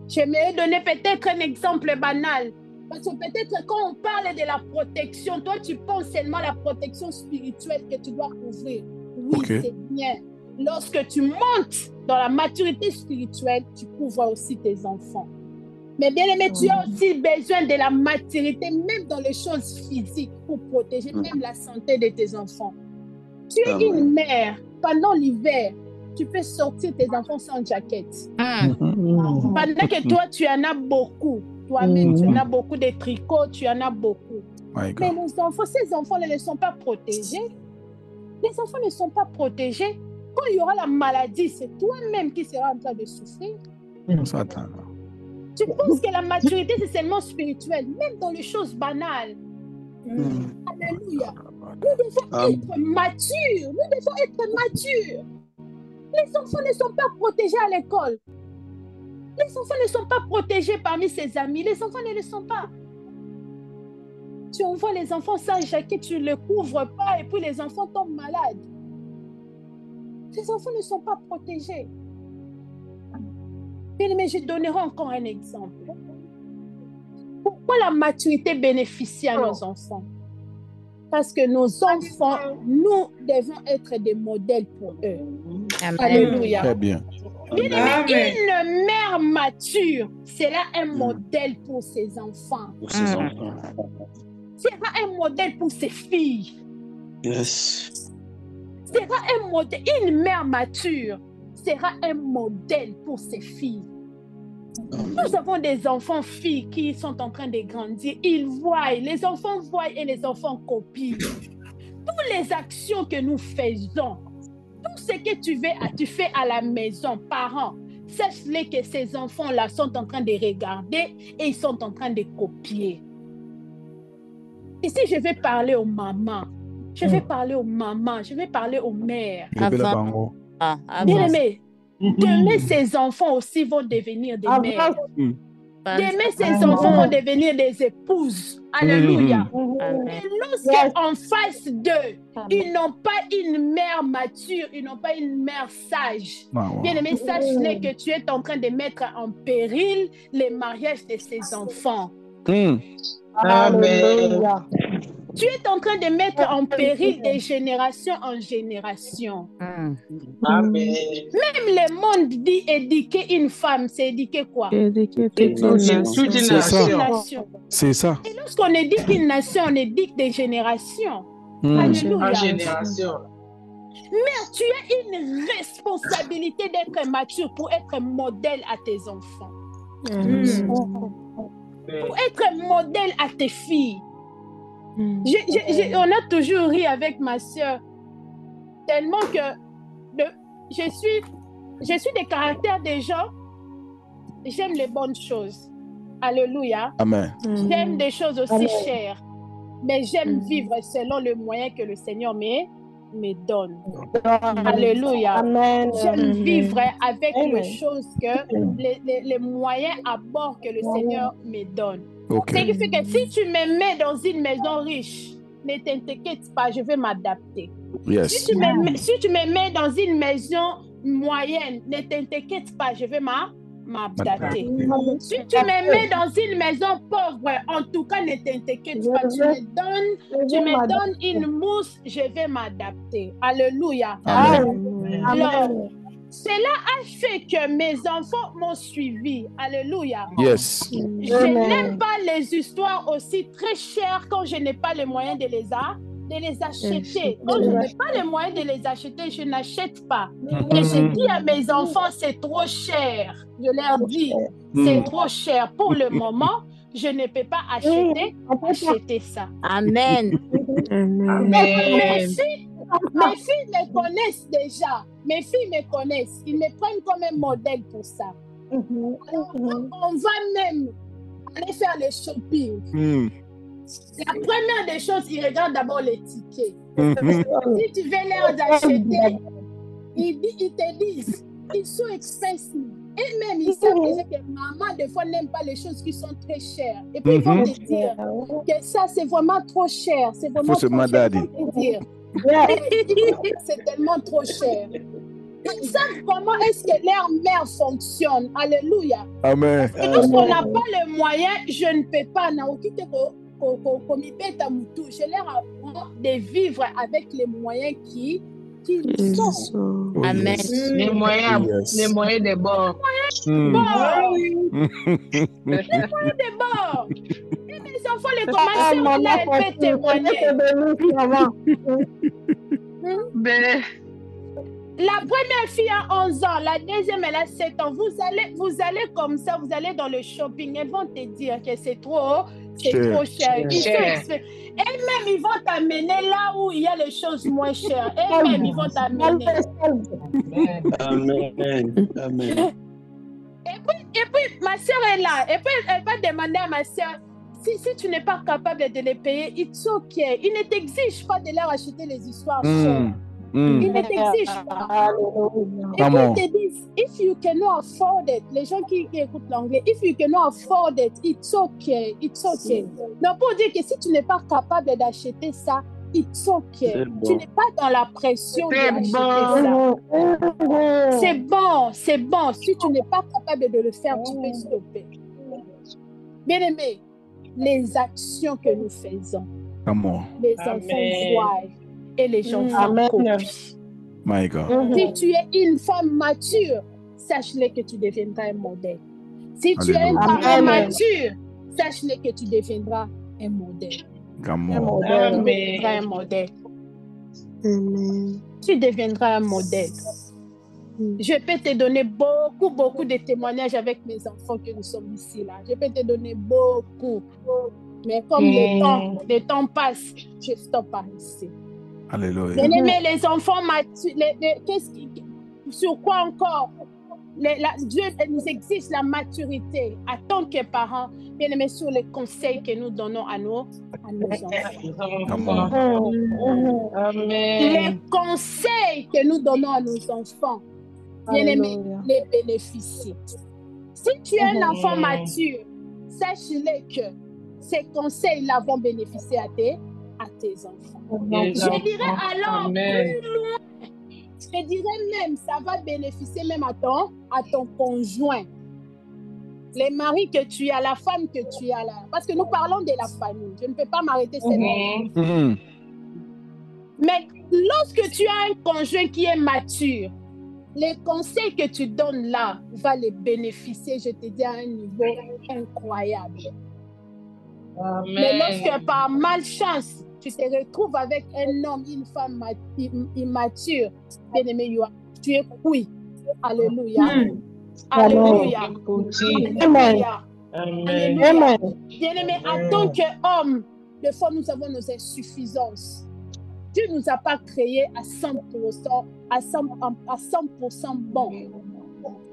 J'aimerais donner peut-être un exemple banal. Parce que peut-être quand on parle de la protection, toi tu penses seulement à la protection spirituelle que tu dois couvrir. Oui, c'est bien. Lorsque tu montes dans la maturité spirituelle, tu couvres aussi tes enfants. Mais bien aimé, tu as aussi besoin de la maturité, même dans les choses physiques, pour protéger même la santé de tes enfants. Tu es une mère, pendant l'hiver, tu peux sortir tes enfants sans jaquette. Pendant que toi, tu en as beaucoup. Toi-même, tu en as beaucoup de tricots, tu en as beaucoup. Mais nos enfants, ces enfants-là ne sont pas protégés. Les enfants ne sont pas protégés. Quand il y aura la maladie, c'est toi-même qui seras en train de souffrir. Tu penses que la maturité, c'est seulement spirituel, même dans les choses banales. Alléluia. Nous devons être matures. Nous devons être matures. Les enfants ne sont pas protégés à l'école. Les enfants ne sont pas protégés parmi ses amis. Les enfants ne le sont pas. Tu envoies les enfants sans jaquette, tu ne les couvres pas et puis les enfants tombent malades. Les enfants ne sont pas protégés. Mais je donnerai encore un exemple. Pourquoi la maturité bénéficie à nos enfants? Parce que nos enfants, nous devons être des modèles pour eux. Amen. Alléluia. Très bien. Bien-aimé, une mère mature sera un modèle pour ses enfants. Sera un modèle pour ses filles. Sera un modèle. Une mère mature sera un modèle pour ses filles. Nous avons des enfants filles qui sont en train de grandir. Ils voient, les enfants voient et les enfants copient. Toutes les actions que nous faisons, tout ce que tu fais à la maison, parents, sache-les que ces enfants-là sont en train de regarder et ils sont en train de copier. Ici, je vais parler aux mamans. Je vais parler aux mamans. Je vais parler aux mères. Bien aimé, demain, ces enfants aussi vont devenir des mères. Demain, ces enfants vont devenir des épouses. Alléluia. Et lorsqu'en face d'eux, ils n'ont pas une mère mature, ils n'ont pas une mère sage. Bien aimé, sache-les que tu es en train de mettre en péril les mariages de ces enfants. Alléluia. Tu es en train de mettre en péril de génération en génération. Amen. Même le monde dit éduquer une femme, c'est éduquer quoi? Éduquer toute une nation. C'est ça. Nation. C'est ça. Et lorsqu'on éduque une nation, on éduque des générations. Alléluia. En génération. Mère, tu as une responsabilité d'être mature pour être modèle à tes enfants. Pour être modèle à tes filles. On a toujours ri avec ma soeur. Tellement que je suis des caractères des gens. J'aime les bonnes choses. Alléluia. Amen. J'aime des choses aussi chères. Mais j'aime vivre selon le moyen que le Seigneur me donne. Alléluia. Amen. J'aime vivre avec les choses que les moyens à bord que le Seigneur me donne. Okay. Ce qui fait que si tu me mets dans une maison riche, ne t'inquiète pas, je vais m'adapter. Yes. Si tu me mets dans une maison moyenne, ne t'inquiète pas, je vais m'adapter. Si tu me mets dans une maison pauvre, en tout cas, ne t'inquiète pas, tu me donnes une mousse, je vais m'adapter. Alléluia. Amen. Alors, cela a fait que mes enfants m'ont suivi. Alléluia. Yes. Je n'aime pas les histoires aussi très chères quand je n'ai pas les moyens de les acheter. Quand je n'ai pas les moyens de les acheter, je n'achète pas. Et je dis à mes enfants, c'est trop cher. Je leur dis, c'est trop cher. Pour le moment, je ne peux pas acheter ça. Amen. Mes filles me connaissent déjà. Mes filles me connaissent. Ils me prennent comme un modèle pour ça. Alors, on va même aller faire le shopping. La première des choses, ils regardent d'abord les tickets. Si tu veux leur acheter, ils te disent, ils sont expensive. Et même, ils savent déjà que maman, des fois, n'aime pas les choses qui sont très chères. Et puis, ils vont te dire que ça, c'est vraiment trop cher. C'est vraiment trop cher. Ils vont te dire, c'est tellement trop cher. Ils savent comment est-ce que leur mère fonctionne. Alléluia. Amen. Et lorsqu'on n'a pas les moyens, je ne peux pas. Je leur apprends de vivre avec les moyens qui sont. Amen. Les moyens de bord. Les moyens de bord. Et mes enfants, les commenceurs, là, elles peuvent témoigner. La première fille a 11 ans, la deuxième, elle a 7 ans. Vous allez comme ça, vous allez dans le shopping, elles vont te dire que c'est trop cher. Elles-mêmes, ils vont t'amener là où il y a les choses moins chères. Elles-mêmes, ils vont t'amener. Amen. Et puis, ma soeur est là. Et puis, elle va demander à ma soeur, si tu n'es pas capable de les payer, it's okay. Il ne t'exige pas de leur acheter les histoires chères. Il ne t'exige pas. Et puis ils te disent, if you cannot afford it, les gens qui écoutent l'anglais, if you cannot afford it, it's okay. Donc pour dire que si tu n'es pas capable d'acheter ça, it's okay. Tu n'es pas dans la pression d'acheter ça. C'est bon. Si tu n'es pas capable de le faire, tu peux stopper. Bien aimé, les actions que nous faisons, les enfants voient. Et les gens copient. My God. Si tu es une femme mature, sache-le que tu deviendras un modèle. Si tu es un parent mature, sache-le que tu deviendras un modèle. Un modèle. Tu deviendras un modèle. Je peux te donner beaucoup de témoignages avec mes enfants que nous sommes ici là. Je peux te donner beaucoup. Mais comme le temps passe, je stoppe par ici. Alléluia. Bien aimé, les enfants matures, sur quoi encore Dieu nous exige la maturité en tant que parents, bien aimé, sur les conseils que nous donnons à nos enfants. Les conseils que nous donnons à nos enfants, bien aimé, les bénéficient. Si tu es un enfant mature, sache-le que ces conseils-là vont bénéficier à tes enfants. Je dirais alors plus loin. Je dirais même, ça va bénéficier même à ton conjoint. Les maris que tu as, la femme que tu as là. Parce que nous parlons de la famille. Je ne peux pas m'arrêter seulement. Mais lorsque tu as un conjoint qui est mature, les conseils que tu donnes là vont les bénéficier, je te dis, à un niveau incroyable. Mais lorsque par malchance, tu te retrouves avec un homme, une femme immature, bien-aimé, tu es cuit. Alléluia. Alléluia. Alléluia. Alléluia. Bien-aimé, en tant qu'homme, des fois nous avons nos insuffisances. Dieu ne nous a pas créés à 100%, à 100% bons.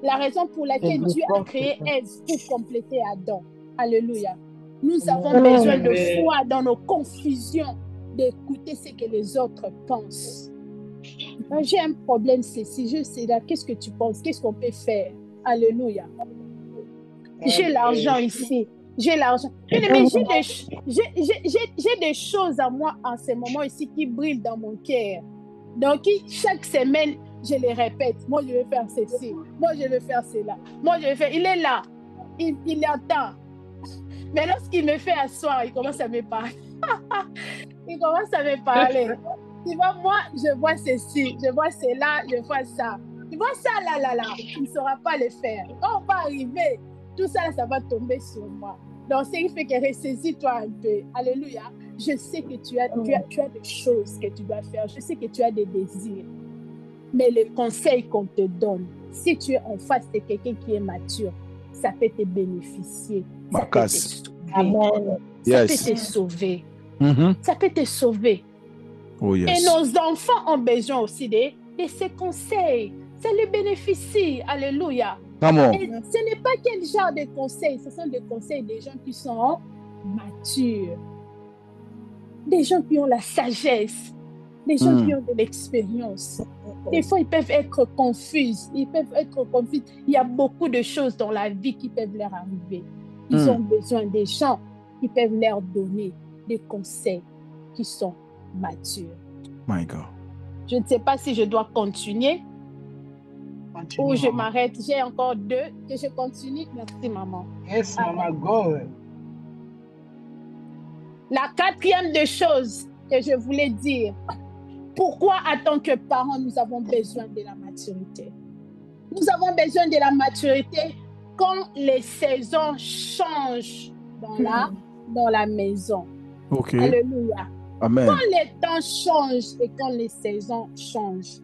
La raison pour laquelle Dieu a créé Ève pour compléter Adam. Alléluia. Nous avons besoin de foi dans nos confusions, d'écouter ce que les autres pensent. J'ai un problème, Cécile, je sais là, qu'est-ce que tu penses? Qu'est-ce qu'on peut faire? Alléluia. J'ai l'argent ici. J'ai l'argent. Mais j'ai des choses à moi en ce moment ici qui brillent dans mon cœur. Donc, chaque semaine, je les répète. Moi, je vais faire ceci. Moi, je vais faire cela. Moi, je vais faire... Il est là. Il attend. Mais lorsqu'il me fait asseoir, il commence à me parler. Il commence à me parler. Tu vois, moi, je vois ceci. Je vois cela. Je vois ça. Tu vois ça, là. Tu ne sauras pas le faire. Quand on va arriver, tout ça, ça va tomber sur moi. Donc, ce qui fait que ressaisis-toi un peu. Alléluia. Je sais que tu as des choses que tu dois faire. Je sais que tu as des désirs. Mais les conseils qu'on te donne, si tu es en face de quelqu'un qui est mature, ça peut te bénéficier. Ça peut te sauver. Amen. Ça peut te sauver. Ça peut te sauver. Oh, yes. Et nos enfants ont besoin aussi de ces conseils. Ça les bénéficie. Alléluia. Et ce n'est pas quel genre de conseils. Ce sont des conseils des gens qui sont matures. Des gens qui ont la sagesse. Des gens qui ont de l'expérience. Des fois, ils peuvent être confus. Il y a beaucoup de choses dans la vie qui peuvent leur arriver. Ils ont besoin des gens qui peuvent leur donner des conseils qui sont matures. My God. Je ne sais pas si je dois continuer ou je m'arrête. J'ai encore 2 que je continue. Merci, maman. Yes, maman, go. La 4e des choses que je voulais dire, pourquoi, en tant que parents, nous avons besoin de la maturité? Nous avons besoin de la maturité quand les saisons changent dans la maison. Okay. Alléluia. Amen. Quand les temps changent et quand les saisons changent.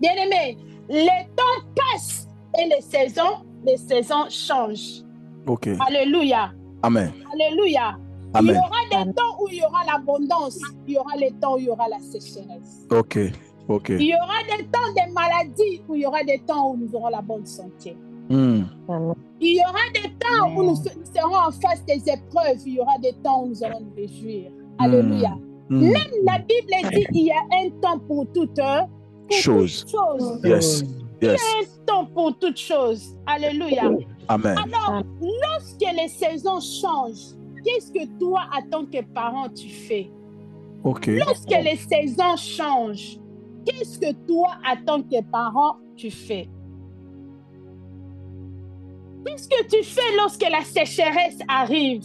Bien-aimés, les temps passent et les saisons changent. Okay. Alléluia. Amen. Alléluia. Amen. Il y aura des temps où il y aura l'abondance. Il y aura les temps où il y aura la sécheresse. Ok. Il y aura des temps de maladie où il y aura des temps où nous aurons la bonne santé. Il y aura des temps où nous serons en face des épreuves. Il y aura des temps où nous allons nous réjouir. Alléluia. Même la Bible dit qu'il y a un temps pour toute chose. Yes. Il y a un temps pour toute chose. Alléluia. Amen. Alors, lorsque les saisons changent, qu'est-ce que toi, en tant que parent, tu fais? Okay. Lorsque les saisons changent, qu'est-ce que toi, en tant que parent, tu fais? Qu'est-ce que tu fais lorsque la sécheresse arrive?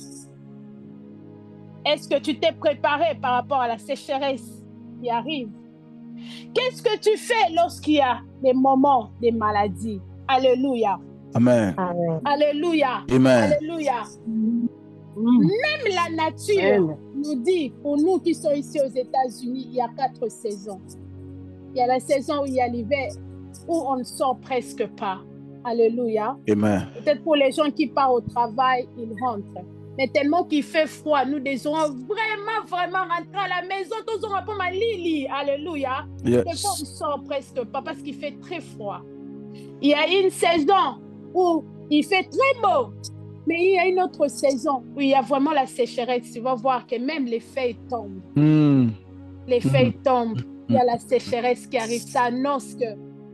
Est-ce que tu t'es préparé par rapport à la sécheresse qui arrive? Qu'est-ce que tu fais lorsqu'il y a des moments de maladie? Alléluia. Amen. Alléluia. Amen. Alléluia. Même la nature nous dit, pour nous qui sommes ici aux États-Unis, il y a 4 saisons. Il y a la saison où il y a l'hiver, où on ne sort presque pas. Alléluia. Amen. Peut-être pour les gens qui partent au travail, ils rentrent. Mais tellement qu'il fait froid, nous désirons vraiment rentrer à la maison. Tous on répond à Lili. Alléluia. Yes. Des fois, on ne sort presque pas parce qu'il fait très froid. Il y a une saison où il fait très beau. Mais il y a une autre saison où il y a vraiment la sécheresse. Tu vas voir que même les feuilles tombent. Les feuilles tombent. Il y a la sécheresse qui arrive. Ça annonce que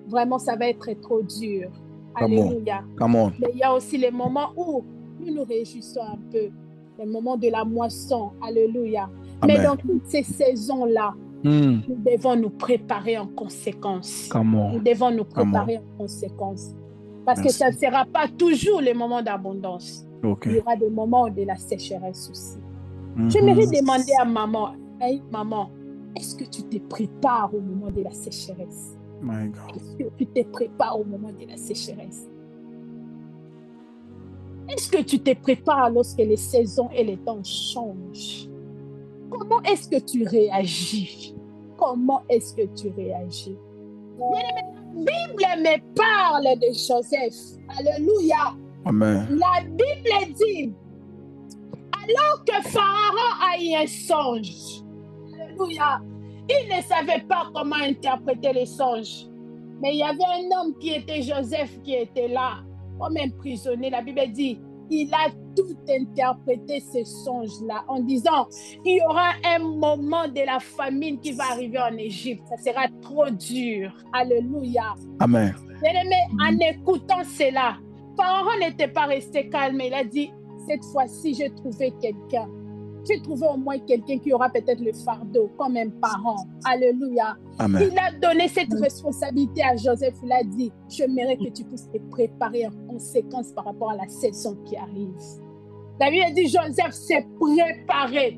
vraiment ça va être trop dur. Alléluia. Come on. Mais il y a aussi les moments où nous nous réjouissons un peu. Les moments de la moisson. Alléluia. Amen. Mais dans toutes ces saisons-là, nous devons nous préparer en conséquence. Nous devons nous préparer en conséquence. Parce que ça ne sera pas toujours les moments d'abondance. Okay. Il y aura des moments de la sécheresse aussi. J'aimerais demander à maman, hey, maman, est-ce que tu te prépares au moment de la sécheresse? My God. Est-ce que tu te prépares au moment de la sécheresse? Est-ce que tu te prépares lorsque les saisons et les temps changent? comment est-ce que tu réagis? Comment est-ce que tu réagis? La Bible me parle de Joseph. Alléluia. Amen. La Bible dit, alors que Pharaon a eu un songe, alléluia, il ne savait pas comment interpréter les songes. Mais il y avait un homme qui était Joseph qui était là, comme un prisonnier. La Bible dit, il a tout interprété ces songes-là en disant, il y aura un moment de la famine qui va arriver en Égypte. Ça sera trop dur. Alléluia. Amen. Bien-aimé, en écoutant cela, Pharaon n'était pas resté calme. Il a dit, cette fois-ci, j'ai trouvé quelqu'un. J'ai trouvé au moins quelqu'un qui aura peut-être le fardeau, comme un parent. Alléluia. Amen. Il a donné cette responsabilité à Joseph. Il a dit, j'aimerais que tu puisses te préparer en conséquence par rapport à la saison qui arrive. La Bible dit, Joseph s'est préparé.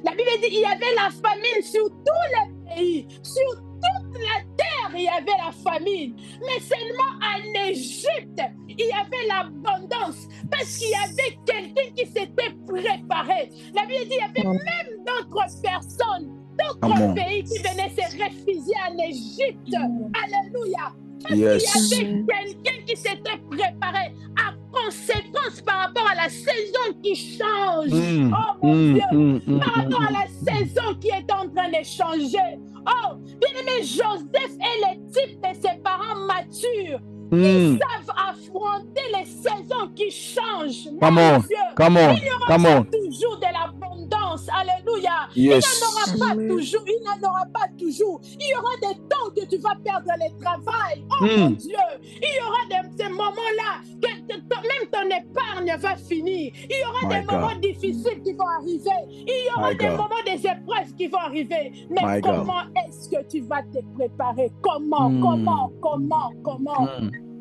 La Bible dit, il y avait la famine sur tout le pays, sur toute la terre, il y avait la famine. Mais seulement en Égypte, il y avait l'abondance parce qu'il y avait quelqu'un qui s'était préparé. La Bible dit, il y avait même d'autres personnes, d'autres pays qui venaient se réfugier en Égypte. Alléluia. Parce qu'il y avait quelqu'un qui s'était préparé à conséquence par rapport à la saison qui change. Oh mon Dieu, par rapport à la saison qui est en train de changer. Oh, bien-aimé, Joseph est le type de ses parents matures. Ils savent affronter les saisons qui changent. Mon Dieu, il y aura toujours de l'abondance. Alléluia. Yes. Il n'en aura pas toujours. Il n'en aura pas toujours. Il y aura des temps que tu vas perdre le travail. Oh mon Dieu. Il y aura ces moments-là que même ton épargne va finir. Il y aura des moments difficiles qui vont arriver. Il y aura des moments des épreuves qui vont arriver. Mais comment est-ce que tu vas te préparer? Comment?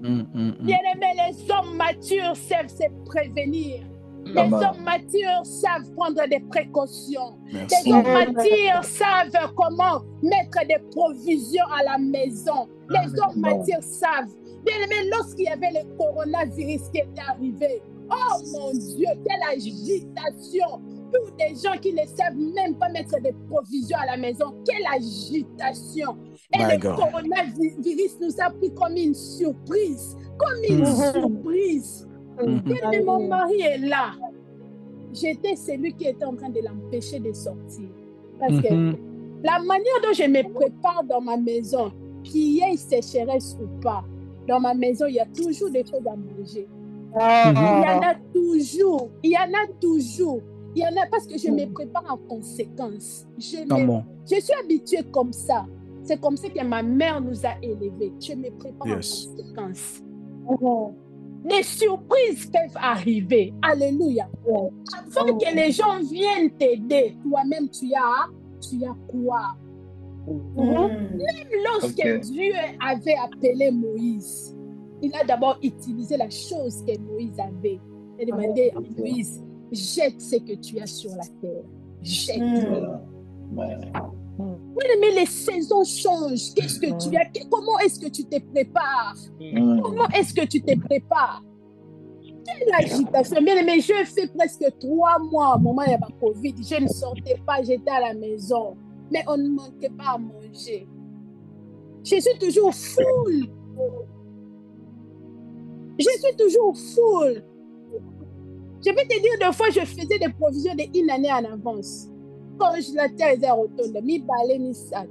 Bien-aimés, les hommes matures savent se prévenir. Les hommes matures savent prendre des précautions. Les hommes matures savent comment mettre des provisions à la maison. Les hommes matures savent. Bien-aimés, lorsqu'il y avait le coronavirus qui était arrivé, oh mon Dieu, quelle agitation pour des gens qui ne savent même pas mettre des provisions à la maison. Quelle agitation! Et le coronavirus nous a pris comme une surprise. Comme une surprise. Et mon mari est là. J'étais celui qui était en train de l'empêcher de sortir. Parce que la manière dont je me prépare dans ma maison, qu'il y ait sécheresse ou pas, dans ma maison, il y a toujours des choses à manger. Il y en a toujours. Il y en a toujours. Il y en a parce que je me prépare en conséquence. Je suis habituée comme ça. C'est comme ça que ma mère nous a élevés. Je me prépare en conséquence. Les surprises peuvent arriver. Alléluia. Avant que les gens viennent t'aider, toi-même, tu as quoi? Même lorsque Dieu avait appelé Moïse, il a d'abord utilisé la chose que Moïse avait. Il a demandé à Moïse, jette ce que tu as sur la terre. Jette. Oui, mais les saisons changent. Qu'est-ce que tu as? Comment est-ce que tu te prépares? Comment est-ce que tu te prépares? Quelle agitation. Mais je fais presque 3 mois au moment de la Covid. Je ne sortais pas, j'étais à la maison. Mais on ne manquait pas à manger. Je suis toujours full. Je suis toujours full. Je vais te dire, deux fois, je faisais des provisions d'1 année en avance. Quand la terre est rotonde, mi balai, mi sac.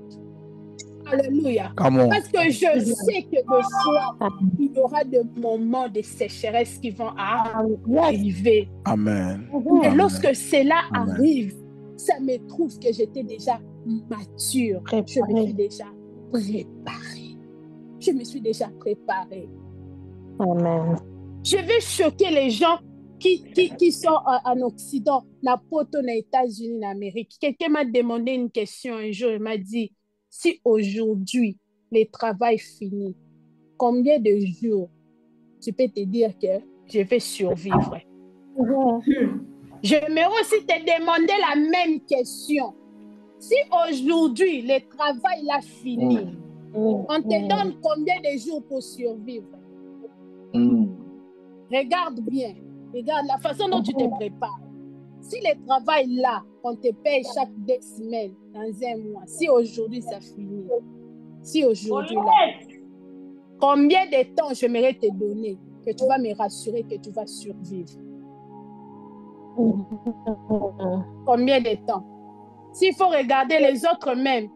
Alléluia. Parce que je sais que des fois, il y aura des moments de sécheresse qui vont arriver. Amen. Mais lorsque cela arrive, ça me trouve que j'étais déjà mature. Je me suis déjà préparée. Je me suis déjà préparée. Amen. Je vais choquer les gens qui sont en Occident, n'importe aux États-Unis, en Amérique. Quelqu'un m'a demandé une question un jour, il m'a dit, si aujourd'hui le travail finit, combien de jours tu peux te dire que je vais survivre? J'aimerais aussi te demander la même question. Si aujourd'hui le travail a fini, on te donne combien de jours pour survivre? Regarde bien. Regarde la façon dont tu te prépares. Si le travail là, on te paye chaque 2 semaines, dans un mois, si aujourd'hui ça finit, si aujourd'hui là, combien de temps j'aimerais te donner que tu vas me rassurer que tu vas survivre? Combien de temps? S'il faut regarder les autres même,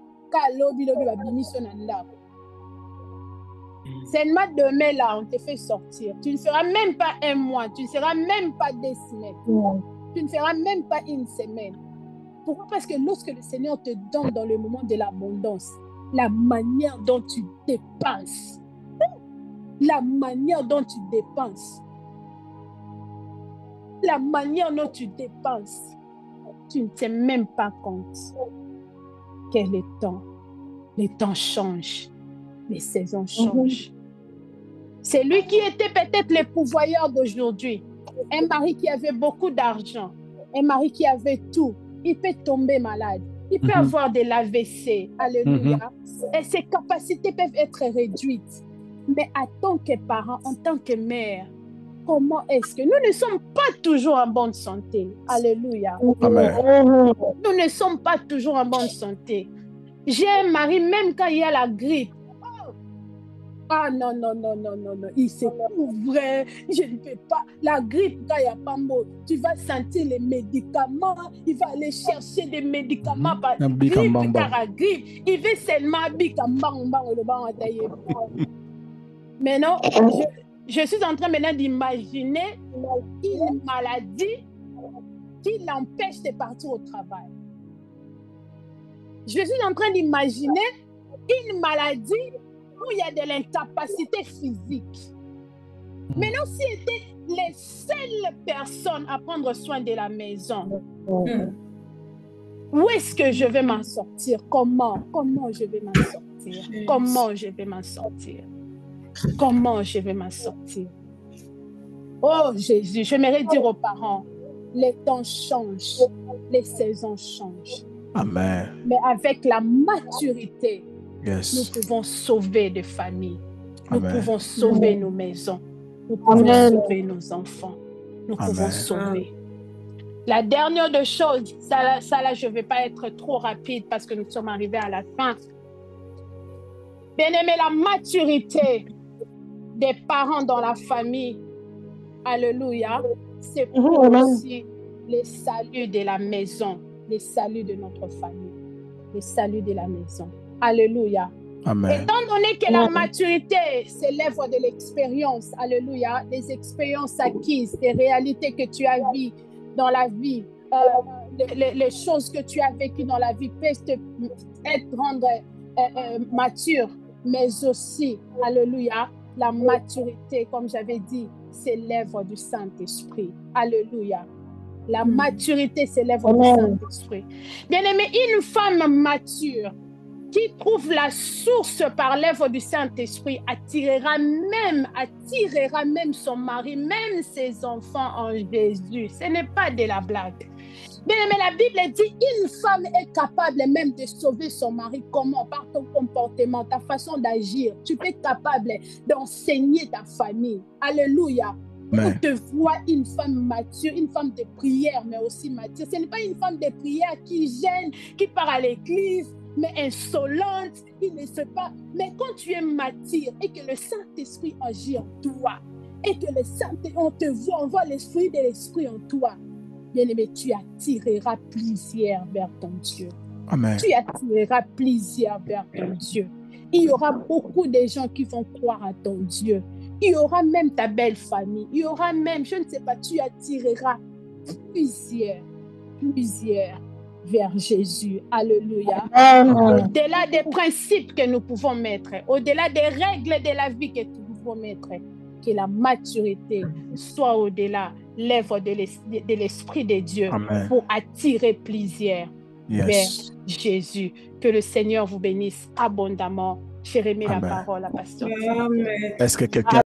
seulement demain là, on te fait sortir. Tu ne feras même pas un mois, tu ne feras même pas 2 semaines. Tu ne feras même pas 1 semaine. Pourquoi? Parce que lorsque le Seigneur te donne dans le moment de l'abondance, la manière dont tu dépenses, la manière dont tu dépenses, la manière dont tu dépenses, tu ne te rends même pas compte que les temps changent, les saisons changent. C'est lui qui était peut-être le pourvoyeur d'aujourd'hui. Un mari qui avait beaucoup d'argent, un mari qui avait tout, il peut tomber malade, il peut avoir de l'AVC, alléluia, et ses capacités peuvent être réduites. Mais en tant que parent, en tant que mère, comment est-ce que nous ne sommes pas toujours en bonne santé? Alléluia. Amen. Nous ne sommes pas toujours en bonne santé. J'ai un mari, même quand il y a la grippe. Ah non, il se couvrait, je ne peux pas. La grippe, quand il n'y a pas mot, tu vas sentir les médicaments, il va aller chercher des médicaments par grippe, par la grippe. Il veut seulement Maintenant, je suis en train maintenant d'imaginer une maladie qui l'empêche de partir au travail. Je suis en train d'imaginer une maladie où il y a de l'incapacité physique. Maintenant, si étaient les seules personnes à prendre soin de la maison, où est-ce que je vais m'en sortir? Comment je vais m'en sortir? Comment je vais m'en sortir? Comment je vais m'en sortir? Oh Jésus, j'aimerais dire aux parents, les temps changent, les saisons changent. Amen. Mais avec la maturité, Yes. nous pouvons sauver des familles. Nous Amen. pouvons sauver nos maisons. Nous pouvons sauver nos enfants. Nous pouvons sauver. La dernière des choses, ça là, je ne vais pas être trop rapide parce que nous sommes arrivés à la fin. Bien-aimé, la maturité des parents dans la famille, alléluia, c'est pour aussi le salut de la maison, le salut de notre famille, le salut de la maison. Alléluia. Amen. Étant donné que la maturité, c'est l'œuvre de l'expérience, alléluia, des expériences acquises, des réalités que tu as vues dans la vie, les choses que tu as vécues dans la vie peuvent te rendre mature, mais aussi, alléluia, la maturité, comme j'avais dit, c'est l'œuvre du Saint-Esprit. Alléluia. La maturité, c'est l'œuvre du Saint-Esprit. Bien-aimé, une femme mature qui trouve la source par l'œuvre du Saint-Esprit attirera même son mari, même ses enfants en Jésus. Ce n'est pas de la blague. Bien-aimé, la Bible dit une femme est capable même de sauver son mari. Comment? Par ton comportement, ta façon d'agir. Tu peux être capable d'enseigner ta famille. Alléluia. On te voit une femme mature, une femme de prière, mais aussi mature. Ce n'est pas une femme de prière qui gêne, qui part à l'église, mais insolente, qui ne sait pas. Mais quand tu es mature et que le Saint-Esprit agit en toi, et que le Saint-Esprit, on te voit, on voit l'esprit de l'esprit en toi, bien-aimé, tu attireras plusieurs vers ton Dieu. Amen. Tu attireras plusieurs vers ton Dieu. Il y aura beaucoup de gens qui vont croire à ton Dieu. Il y aura même ta belle famille. Il y aura même, je ne sais pas, tu attireras plusieurs vers Jésus. Alléluia. Au-delà des principes que nous pouvons mettre, au-delà des règles de la vie que nous pouvons mettre, que la maturité soit au-delà l'œuvre de l'Esprit de Dieu. Amen. Pour attirer plusieurs vers Jésus. Que le Seigneur vous bénisse abondamment. J'ai remis la parole à Pasteur. Est-ce que quelqu'un